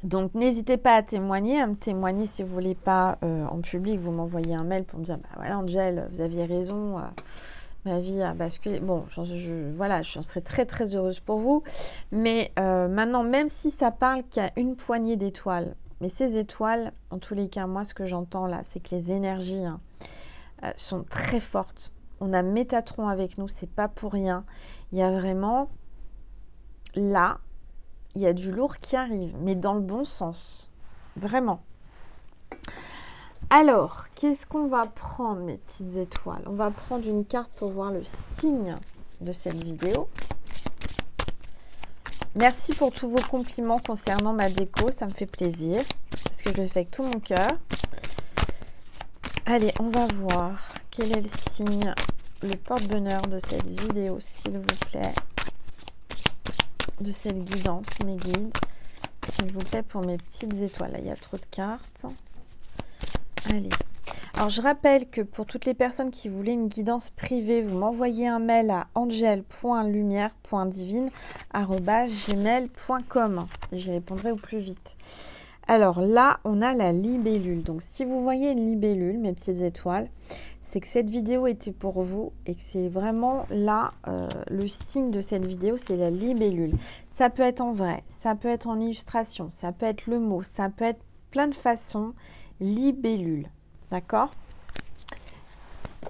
Donc, n'hésitez pas à me témoigner si vous ne voulez pas en public, vous m'envoyez un mail pour me dire, bah voilà Angel, vous aviez raison, ma vie a basculé. Bon, voilà, je serais très très heureuse pour vous. Mais maintenant, même si ça parle qu'il y a une poignée d'étoiles, mais ces étoiles, en tous les cas, moi, ce que j'entends là, c'est que les énergies sont très fortes. On a Métatron avec nous, c'est pas pour rien. Il y a vraiment là, il y a du lourd qui arrive, mais dans le bon sens. Vraiment. Alors, qu'est-ce qu'on va prendre, mes petites étoiles? On va prendre une carte pour voir le signe de cette vidéo. Merci pour tous vos compliments concernant ma déco, ça me fait plaisir, parce que je le fais avec tout mon cœur. Allez, on va voir quel est le signe, le porte-bonheur de cette vidéo, s'il vous plaît. De cette guidance, mes guides, s'il vous plaît, pour mes petites étoiles. Là, il y a trop de cartes. Allez. Alors, je rappelle que pour toutes les personnes qui voulaient une guidance privée, vous m'envoyez un mail à angel.lumière.divine@gmail.com. J'y répondrai au plus vite. Alors là, on a la libellule. Donc, si vous voyez une libellule, mes petites étoiles, c'est que cette vidéo était pour vous et que c'est vraiment là, le signe de cette vidéo, c'est la libellule. Ça peut être en vrai, ça peut être en illustration, ça peut être le mot, ça peut être plein de façons. Libellule, d'accord?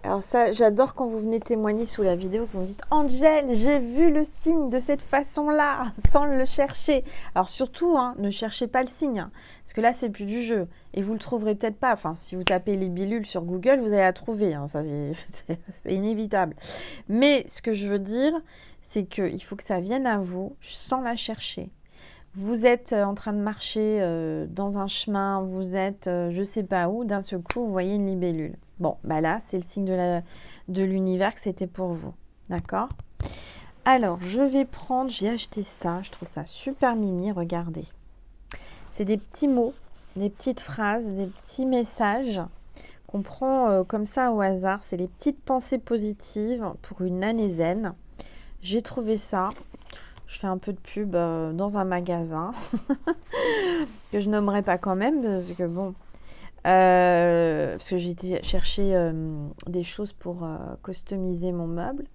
Alors ça, j'adore quand vous venez témoigner sous la vidéo, que vous me dites « Angel, j'ai vu le signe de cette façon-là, sans le chercher. » Alors surtout, hein, ne cherchez pas le signe, hein, parce que là, c'est plus du jeu. Et vous le trouverez peut-être pas. Enfin, si vous tapez libellule sur Google, vous allez la trouver. Hein, ça, c'est inévitable. Mais ce que je veux dire, c'est qu'il faut que ça vienne à vous sans la chercher. Vous êtes en train de marcher dans un chemin, vous êtes je ne sais pas où, d'un seul coup, vous voyez une libellule. Bon, bah là, c'est le signe de l'univers que c'était pour vous. D'accord? Alors, j'ai acheté ça, je trouve ça super mimi, regardez. C'est des petits mots, des petites phrases, des petits messages qu'on prend comme ça au hasard. C'est les petites pensées positives pour une année zen. J'ai trouvé ça. Je fais un peu de pub dans un magasin que je nommerai pas quand même parce que bon, parce que j'ai été chercher des choses pour customiser mon meuble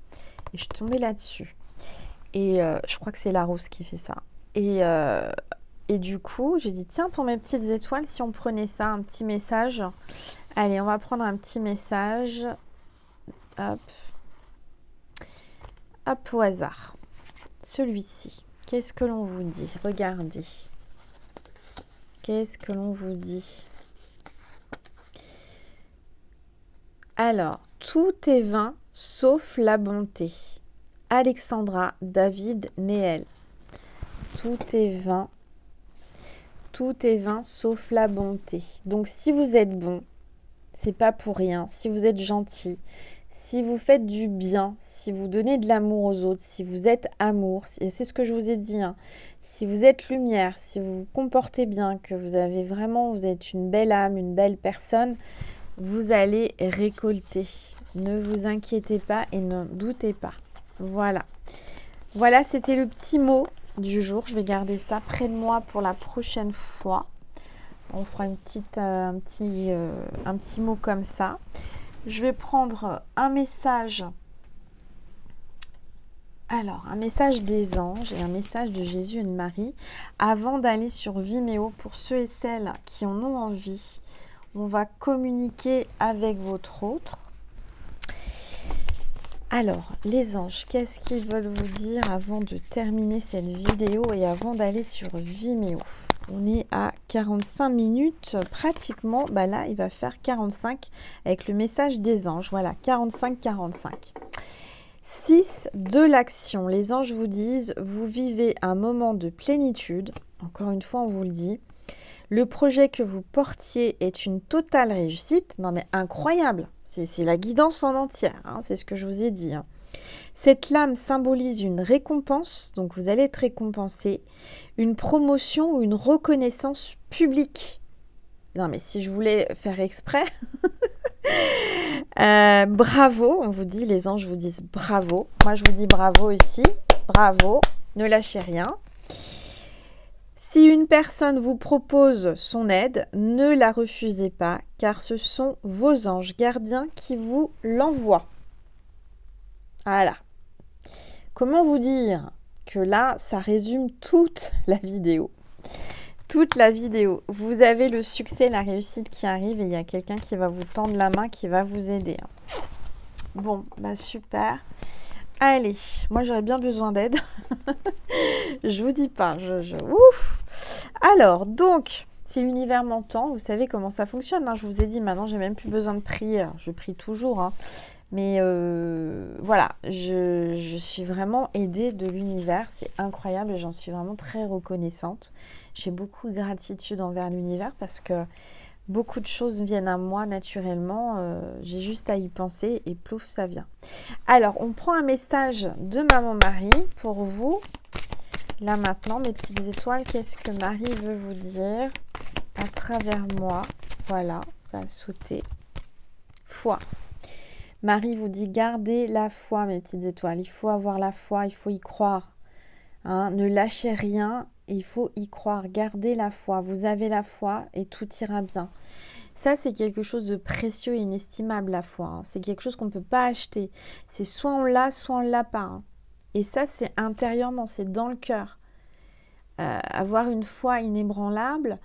et je suis tombée là-dessus. Et je crois que c'est Larousse qui fait ça. Et du coup, j'ai dit tiens, pour mes petites étoiles, si on prenait ça, un petit message. Allez, on va prendre un petit message. Hop. Hop, au hasard. Celui-ci, qu'est-ce que l'on vous dit? Regardez. Qu'est-ce que l'on vous dit? Alors, tout est vain sauf la bonté. Alexandra David Néel. Tout est vain sauf la bonté. Donc, si vous êtes bon, c'est pas pour rien. Si vous êtes gentil, si vous faites du bien, si vous donnez de l'amour aux autres, si vous êtes amour, et c'est ce que je vous ai dit, hein, si vous êtes lumière, si vous vous comportez bien, que vous avez vraiment, vous êtes une belle âme, une belle personne, vous allez récolter. Ne vous inquiétez pas et ne doutez pas. Voilà. Voilà, c'était le petit mot du jour. Je vais garder ça près de moi pour la prochaine fois. On fera un petit mot comme ça. Je vais prendre un message. Alors, un message des anges et un message de Jésus et de Marie. Avant d'aller sur Vimeo, pour ceux et celles qui en ont envie, on va communiquer avec votre autre. Alors, les anges, qu'est-ce qu'ils veulent vous dire avant de terminer cette vidéo et avant d'aller sur Vimeo? On est à 45 minutes pratiquement. Bah là, il va faire 45 avec le message des anges. Voilà, 45-45. 6 de l'action. Les anges vous disent, vous vivez un moment de plénitude. Encore une fois, on vous le dit. Le projet que vous portiez est une totale réussite. Non mais incroyable. C'est la guidance en entière, hein, c'est ce que je vous ai dit. Hein. Cette lame symbolise une récompense, donc vous allez être récompensé, une promotion ou une reconnaissance publique. Non mais si je voulais faire exprès, bravo, on vous dit, les anges vous disent bravo. Moi je vous dis bravo aussi, bravo, ne lâchez rien. Si une personne vous propose son aide, ne la refusez pas, car ce sont vos anges gardiens qui vous l'envoient. Voilà. Comment vous dire que là, ça résume toute la vidéo. Toute la vidéo. Vous avez le succès, la réussite qui arrive et il y a quelqu'un qui va vous tendre la main, qui va vous aider. Bon, bah super. Allez, moi j'aurais bien besoin d'aide. Je vous dis pas, ouf. Alors, donc, si l'univers m'entend, vous savez comment ça fonctionne. Hein, je vous ai dit, maintenant, j'ai même plus besoin de prier. Je prie toujours. Hein. Mais voilà, je suis vraiment aidée de l'univers. C'est incroyable et j'en suis vraiment très reconnaissante. J'ai beaucoup de gratitude envers l'univers parce que beaucoup de choses viennent à moi naturellement. J'ai juste à y penser et plouf, ça vient. Alors, on prend un message de Maman Marie pour vous. Là maintenant, mes petites étoiles, qu'est-ce que Marie veut vous dire à travers moi? Voilà, ça a sauté. Foi. Marie vous dit, gardez la foi, mes petites étoiles. Il faut avoir la foi, il faut y croire. Hein, ne lâchez rien, il faut y croire. Gardez la foi. Vous avez la foi et tout ira bien. Ça, c'est quelque chose de précieux et inestimable, la foi. Hein. C'est quelque chose qu'on ne peut pas acheter. C'est soit on l'a, soit on ne l'a pas. Hein. Et ça, c'est intérieurement, c'est dans le cœur. Avoir une foi inébranlable,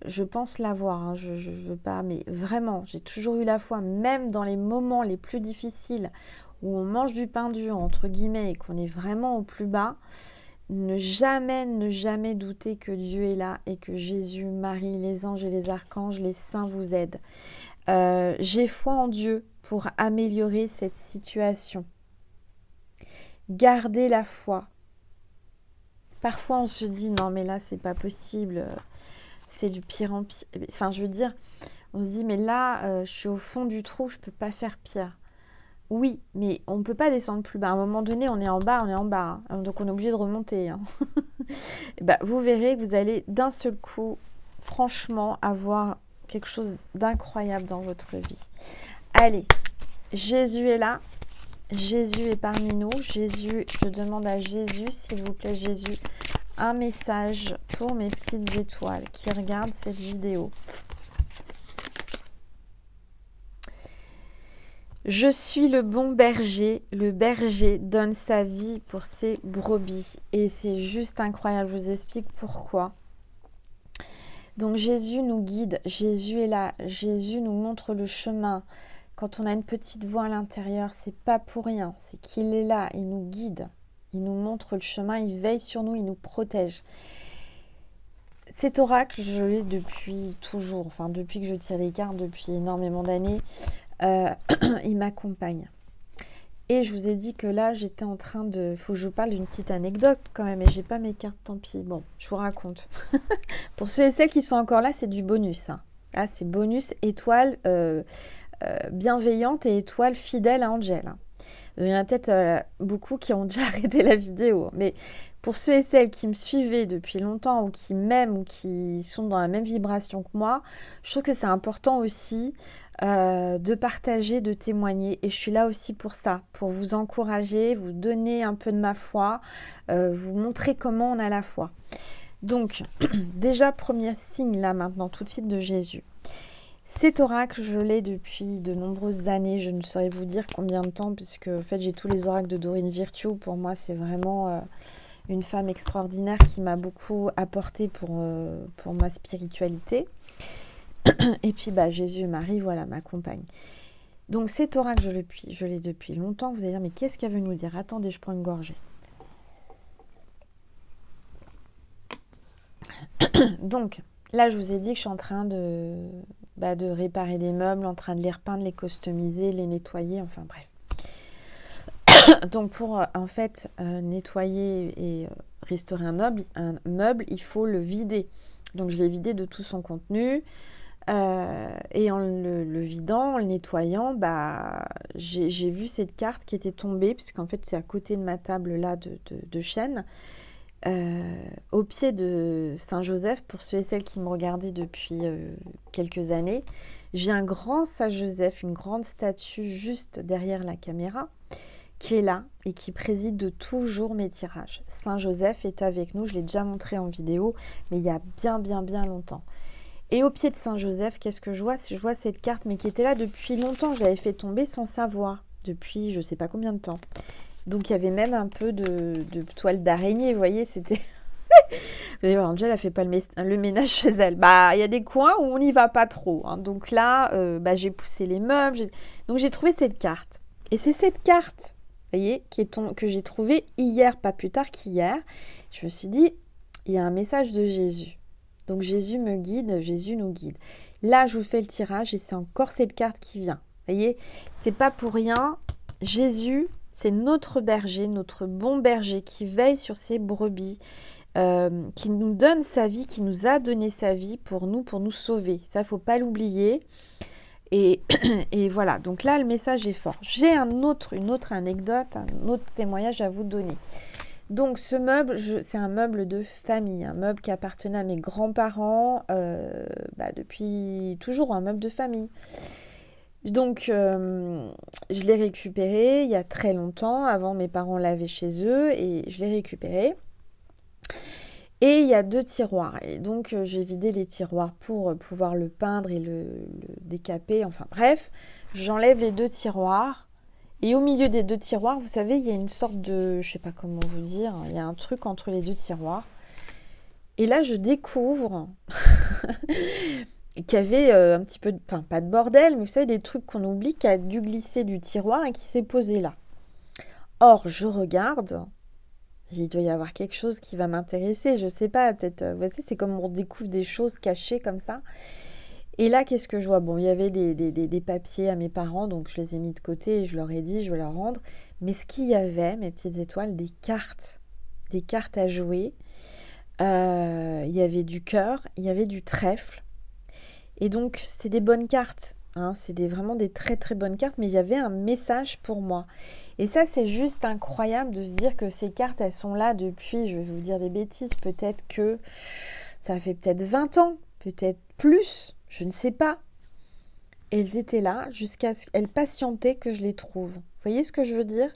je pense l'avoir. Hein. Je veux pas, mais vraiment, j'ai toujours eu la foi, même dans les moments les plus difficiles où on mange du pain dur, entre guillemets, et qu'on est vraiment au plus bas. Ne jamais douter que Dieu est là et que Jésus, Marie, les anges et les archanges, les saints vous aident. J'ai foi en Dieu pour améliorer cette situation. Gardez la foi. Parfois, on se dit, non, mais là, c'est pas possible. C'est du pire en pire. Enfin, je veux dire, on se dit, mais là, je suis au fond du trou, je peux pas faire pire. Oui, mais on ne peut pas descendre plus bas. À un moment donné, on est en bas. Hein. Donc, on est obligé de remonter. Hein. Bah, vous verrez que vous allez d'un seul coup, franchement, avoir quelque chose d'incroyable dans votre vie. Allez, Jésus est là. Jésus est parmi nous. Jésus, je demande à Jésus, s'il vous plaît, Jésus, un message pour mes petites étoiles qui regardent cette vidéo. Je suis le bon berger donne sa vie pour ses brebis. Et c'est juste incroyable, je vous explique pourquoi. Donc Jésus nous guide, Jésus est là, Jésus nous montre le chemin. Quand on a une petite voix à l'intérieur, c'est pas pour rien, c'est qu'il est là, il nous guide, il nous montre le chemin, il veille sur nous, il nous protège. Cet oracle, je l'ai depuis toujours, enfin depuis que je tire les cartes, depuis énormément d'années. Il m'accompagne. Et je vous ai dit que là, j'étais en train de... Faut que je vous parle d'une petite anecdote quand même, et j'ai pas mes cartes, tant pis. Bon, je vous raconte. Pour ceux et celles qui sont encore là, c'est du bonus. Hein. Ah, c'est bonus, étoile, bienveillante et étoile fidèle à Angel. Il y en a peut-être beaucoup qui ont déjà arrêté la vidéo. Mais pour ceux et celles qui me suivaient depuis longtemps ou qui m'aiment ou qui sont dans la même vibration que moi, je trouve que c'est important aussi de partager, de témoigner. Et je suis là aussi pour ça, pour vous encourager, vous donner un peu de ma foi, vous montrer comment on a la foi. Donc, déjà, premier signe là maintenant, tout de suite de Jésus. Cet oracle, je l'ai depuis de nombreuses années. Je ne saurais vous dire combien de temps, puisque en fait, j'ai tous les oracles de Dorine Virtue. Pour moi, c'est vraiment une femme extraordinaire qui m'a beaucoup apporté pour ma spiritualité. Et puis, Jésus et Marie, voilà, m'accompagnent. Donc, cet oracle, je l'ai depuis longtemps. Vous allez dire, mais qu'est-ce qu'elle veut nous dire? Attendez, je prends une gorgée. Donc, là, je vous ai dit que je suis en train de réparer des meubles, en train de les repeindre, les customiser, les nettoyer, enfin bref. Donc, pour en fait nettoyer et restaurer un meuble, il faut le vider. Donc, je l'ai vidé de tout son contenu. Et en le vidant, en le nettoyant, j'ai vu cette carte qui était tombée, puisqu'en fait, c'est à côté de ma table là de chêne. Au pied de Saint-Joseph, pour ceux et celles qui me regardaient depuis quelques années, j'ai un grand Saint-Joseph, une grande statue juste derrière la caméra, qui est là et qui préside de toujours mes tirages. Saint-Joseph est avec nous, je l'ai déjà montré en vidéo, mais il y a bien longtemps. Et au pied de Saint-Joseph, qu'est-ce que je vois? Je vois cette carte, mais qui était là depuis longtemps, je l'avais fait tomber sans savoir, depuis je ne sais pas combien de temps. Donc, il y avait même un peu de toile d'araignée, vous voyez, c'était... D'ailleurs, Angel, elle ne fait pas le ménage chez elle. Il y a des coins où on n'y va pas trop. Hein. Donc là, j'ai poussé les meubles. Donc, j'ai trouvé cette carte. Et c'est cette carte, vous voyez, que j'ai trouvée hier, pas plus tard qu'hier. Je me suis dit, il y a un message de Jésus. Donc, Jésus me guide, Jésus nous guide. Là, je vous fais le tirage et c'est encore cette carte qui vient. Vous voyez, c'est pas pour rien. Jésus... c'est notre berger, notre bon berger qui veille sur ses brebis, qui nous donne sa vie, qui nous a donné sa vie pour nous sauver. Ça, il ne faut pas l'oublier. Et voilà, donc là, le message est fort. J'ai une autre anecdote, un autre témoignage à vous donner. Donc, ce meuble, c'est un meuble de famille, un meuble qui appartenait à mes grands-parents depuis toujours, un meuble de famille. Donc, je l'ai récupéré il y a très longtemps. Avant, mes parents l'avaient chez eux et je l'ai récupéré. Et il y a 2 tiroirs. Et donc, j'ai vidé les tiroirs pour pouvoir le peindre et le décaper. Enfin, bref, j'enlève les 2 tiroirs. Et au milieu des 2 tiroirs, vous savez, il y a une sorte de... je ne sais pas comment vous dire. Il y a un truc entre les 2 tiroirs. Et là, je découvre... qu'il y avait un petit peu, pas de bordel, mais vous savez, des trucs qu'on oublie, qui a dû glisser du tiroir et qui s'est posé là. Or, je regarde, il doit y avoir quelque chose qui va m'intéresser, je sais pas, peut-être, vous voyez, c'est comme on découvre des choses cachées comme ça. Et là, qu'est-ce que je vois? Bon, il y avait des papiers à mes parents, donc je les ai mis de côté et je leur ai dit, je vais leur rendre. Mais ce qu'il y avait, mes petites étoiles, des cartes à jouer. Il y avait du cœur, il y avait du trèfle. Et donc, c'est des bonnes cartes, hein, c'est vraiment des très très bonnes cartes, mais il y avait un message pour moi. Et ça, c'est juste incroyable de se dire que ces cartes, elles sont là depuis, je vais vous dire des bêtises, peut-être que ça fait peut-être 20 ans, peut-être plus, je ne sais pas. Elles étaient là jusqu'à ce qu'elles patientaient que je les trouve. Vous voyez ce que je veux dire?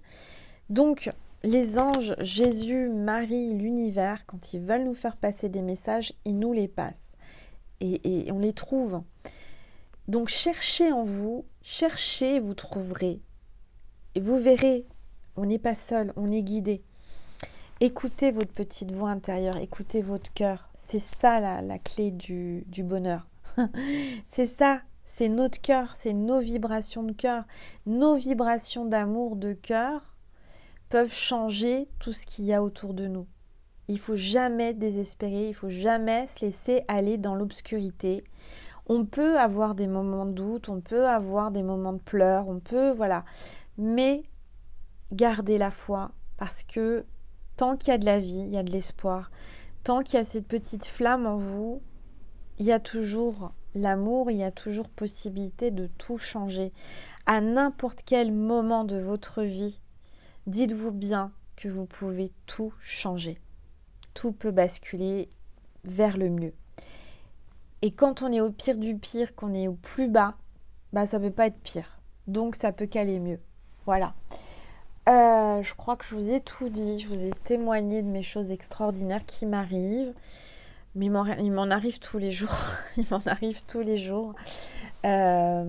Donc, les anges, Jésus, Marie, l'univers, quand ils veulent nous faire passer des messages, ils nous les passent. Et on les trouve. Donc cherchez en vous, cherchez, vous trouverez. Et vous verrez, on n'est pas seul, on est guidé. Écoutez votre petite voix intérieure, écoutez votre cœur. C'est ça la clé du bonheur. C'est ça, c'est notre cœur, c'est nos vibrations de cœur. Nos vibrations d'amour de cœur peuvent changer tout ce qu'il y a autour de nous. Il ne faut jamais désespérer, il ne faut jamais se laisser aller dans l'obscurité. On peut avoir des moments de doute, on peut avoir des moments de pleurs, voilà. Mais gardez la foi parce que tant qu'il y a de la vie, il y a de l'espoir. Tant qu'il y a cette petite flamme en vous, il y a toujours L'amour, il y a toujours possibilité de tout changer. À n'importe quel moment de votre vie, dites-vous bien que vous pouvez tout changer. Tout peut basculer vers le mieux. Et quand on est au pire du pire, qu'on est au plus bas, ça ne peut pas être pire. Donc ça peut qu'aller mieux. Voilà. Je crois que je vous ai tout dit. Je vous ai témoigné de mes choses extraordinaires qui m'arrivent. Mais il m'en arrive tous les jours. Il m'en arrive tous les jours. Et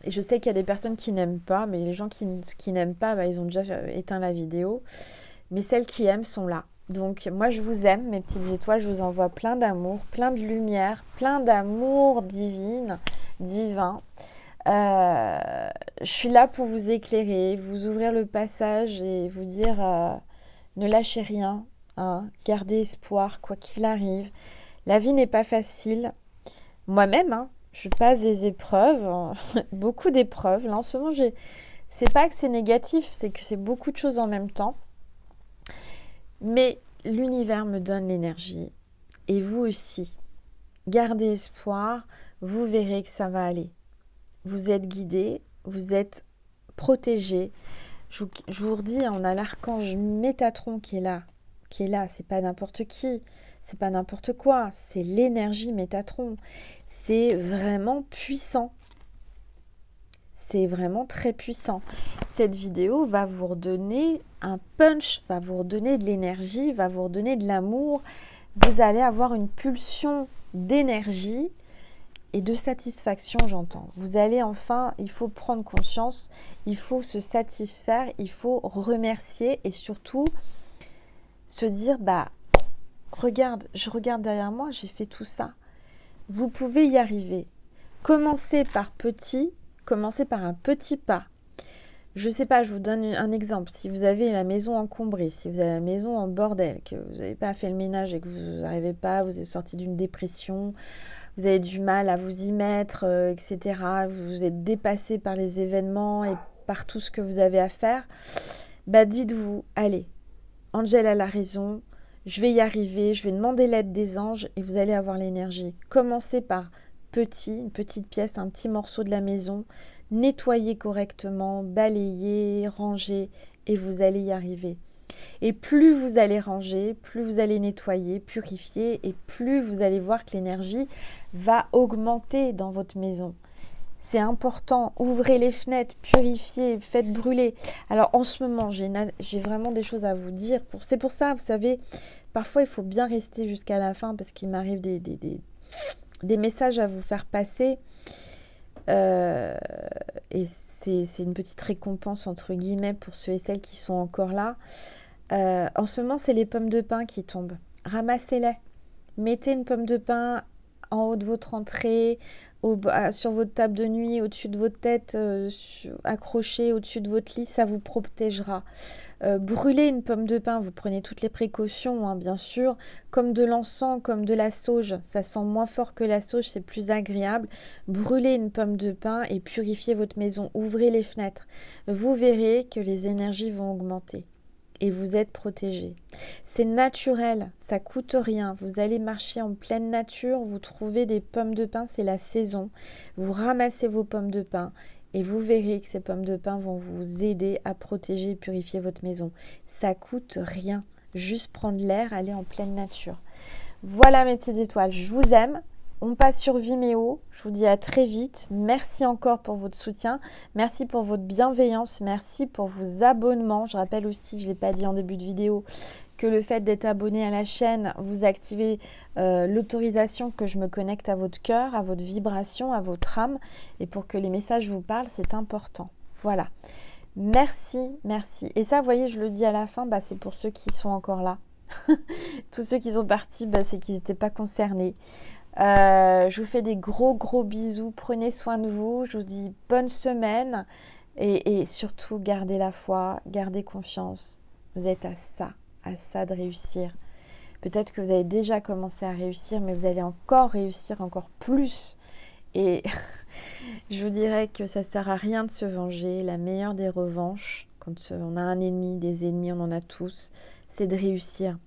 je sais qu'il y a des personnes qui n'aiment pas. Mais les gens qui n'aiment pas, ils ont déjà éteint la vidéo. Mais celles qui aiment sont là. Donc moi je vous aime, mes petites étoiles. Je vous envoie plein d'amour, plein de lumière, plein d'amour divin. Je suis là pour vous éclairer, vous ouvrir le passage et vous dire ne lâchez rien, hein, gardez espoir quoi qu'il arrive. La vie n'est pas facile. Moi-même, je passe des épreuves, beaucoup d'épreuves. Là en ce moment, c'est pas que c'est négatif, c'est que c'est beaucoup de choses en même temps. Mais l'univers me donne l'énergie et vous aussi. Gardez espoir, vous verrez que ça va aller. Vous êtes guidés, vous êtes protégés. Je vous redis, on a l'archange Métatron qui est là. C'est pas n'importe qui, c'est pas n'importe quoi, c'est l'énergie Métatron. C'est vraiment puissant. C'est vraiment très puissant. Cette vidéo va vous redonner un punch, va vous redonner de l'énergie, va vous redonner de l'amour. Vous allez avoir une pulsion d'énergie et de satisfaction, j'entends. Vous allez enfin, il faut prendre conscience, il faut se satisfaire, il faut remercier et surtout se dire, regarde, je regarde derrière moi, j'ai fait tout ça. Vous pouvez y arriver. Commencez par un petit pas. Je ne sais pas, je vous donne un exemple. Si vous avez la maison encombrée, si vous avez la maison en bordel, que vous n'avez pas fait le ménage et que vous n'arrivez pas, vous êtes sorti d'une dépression, vous avez du mal à vous y mettre, etc. Vous êtes dépassé par les événements et par tout ce que vous avez à faire, dites-vous, allez, Angel a la raison, je vais y arriver, je vais demander l'aide des anges et vous allez avoir l'énergie. Commencez par une petite pièce, un petit morceau de la maison, nettoyez correctement, balayez, rangez et vous allez y arriver. Et plus vous allez ranger, plus vous allez nettoyer, purifier et plus vous allez voir que l'énergie va augmenter dans votre maison. C'est important, ouvrez les fenêtres, purifiez, faites brûler. Alors en ce moment, j'ai vraiment des choses à vous dire. C'est pour ça, vous savez, parfois il faut bien rester jusqu'à la fin parce qu'il m'arrive des messages à vous faire passer. Et c'est une petite récompense entre guillemets pour ceux et celles qui sont encore là. En ce moment, c'est les pommes de pin qui tombent. Ramassez-les. Mettez une pomme de pin en haut de votre entrée, sur votre table de nuit, au-dessus de votre tête, accrochée au-dessus de votre lit, ça vous protégera. Brûlez une pomme de pin, vous prenez toutes les précautions, bien sûr, comme de l'encens, comme de la sauge, ça sent moins fort que la sauge, c'est plus agréable. Brûlez une pomme de pin et purifiez votre maison, ouvrez les fenêtres. Vous verrez que les énergies vont augmenter. Et vous êtes protégé. C'est naturel, ça coûte rien. Vous allez marcher en pleine nature, vous trouvez des pommes de pin, c'est la saison. Vous ramassez vos pommes de pin et vous verrez que ces pommes de pin vont vous aider à protéger et purifier votre maison. Ça coûte rien, juste prendre l'air, aller en pleine nature. Voilà mes petites étoiles, je vous aime. On passe sur Vimeo, je vous dis à très vite. Merci encore pour votre soutien, merci pour votre bienveillance, merci pour vos abonnements. Je rappelle aussi, je ne l'ai pas dit en début de vidéo, que le fait d'être abonné à la chaîne, vous activez l'autorisation que je me connecte à votre cœur, à votre vibration, à votre âme. Et pour que les messages vous parlent, c'est important. Voilà. Merci, merci. Et ça, vous voyez, je le dis à la fin, c'est pour ceux qui sont encore là. Tous ceux qui sont partis, c'est qu'ils n'étaient pas concernés. Je vous fais des gros bisous, prenez soin de vous, je vous dis bonne semaine et surtout gardez la foi, gardez confiance, vous êtes à ça de réussir. Peut-être que vous avez déjà commencé à réussir, mais vous allez encore réussir encore plus et je vous dirais que ça sert à rien de se venger, la meilleure des revanches, quand on a un ennemi, des ennemis, on en a tous, c'est de réussir,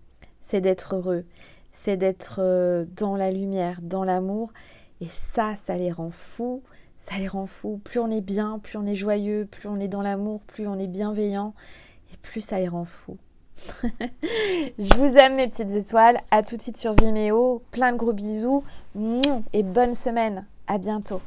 c'est d'être heureux. C'est d'être dans la lumière, dans l'amour Et ça les rend fous. Ça les rend fous. Plus on est bien, plus on est joyeux, plus on est dans l'amour, plus on est bienveillant. Et plus ça les rend fous. Je vous aime mes petites étoiles. À tout de suite sur Vimeo. Plein de gros bisous. Et bonne semaine. À bientôt.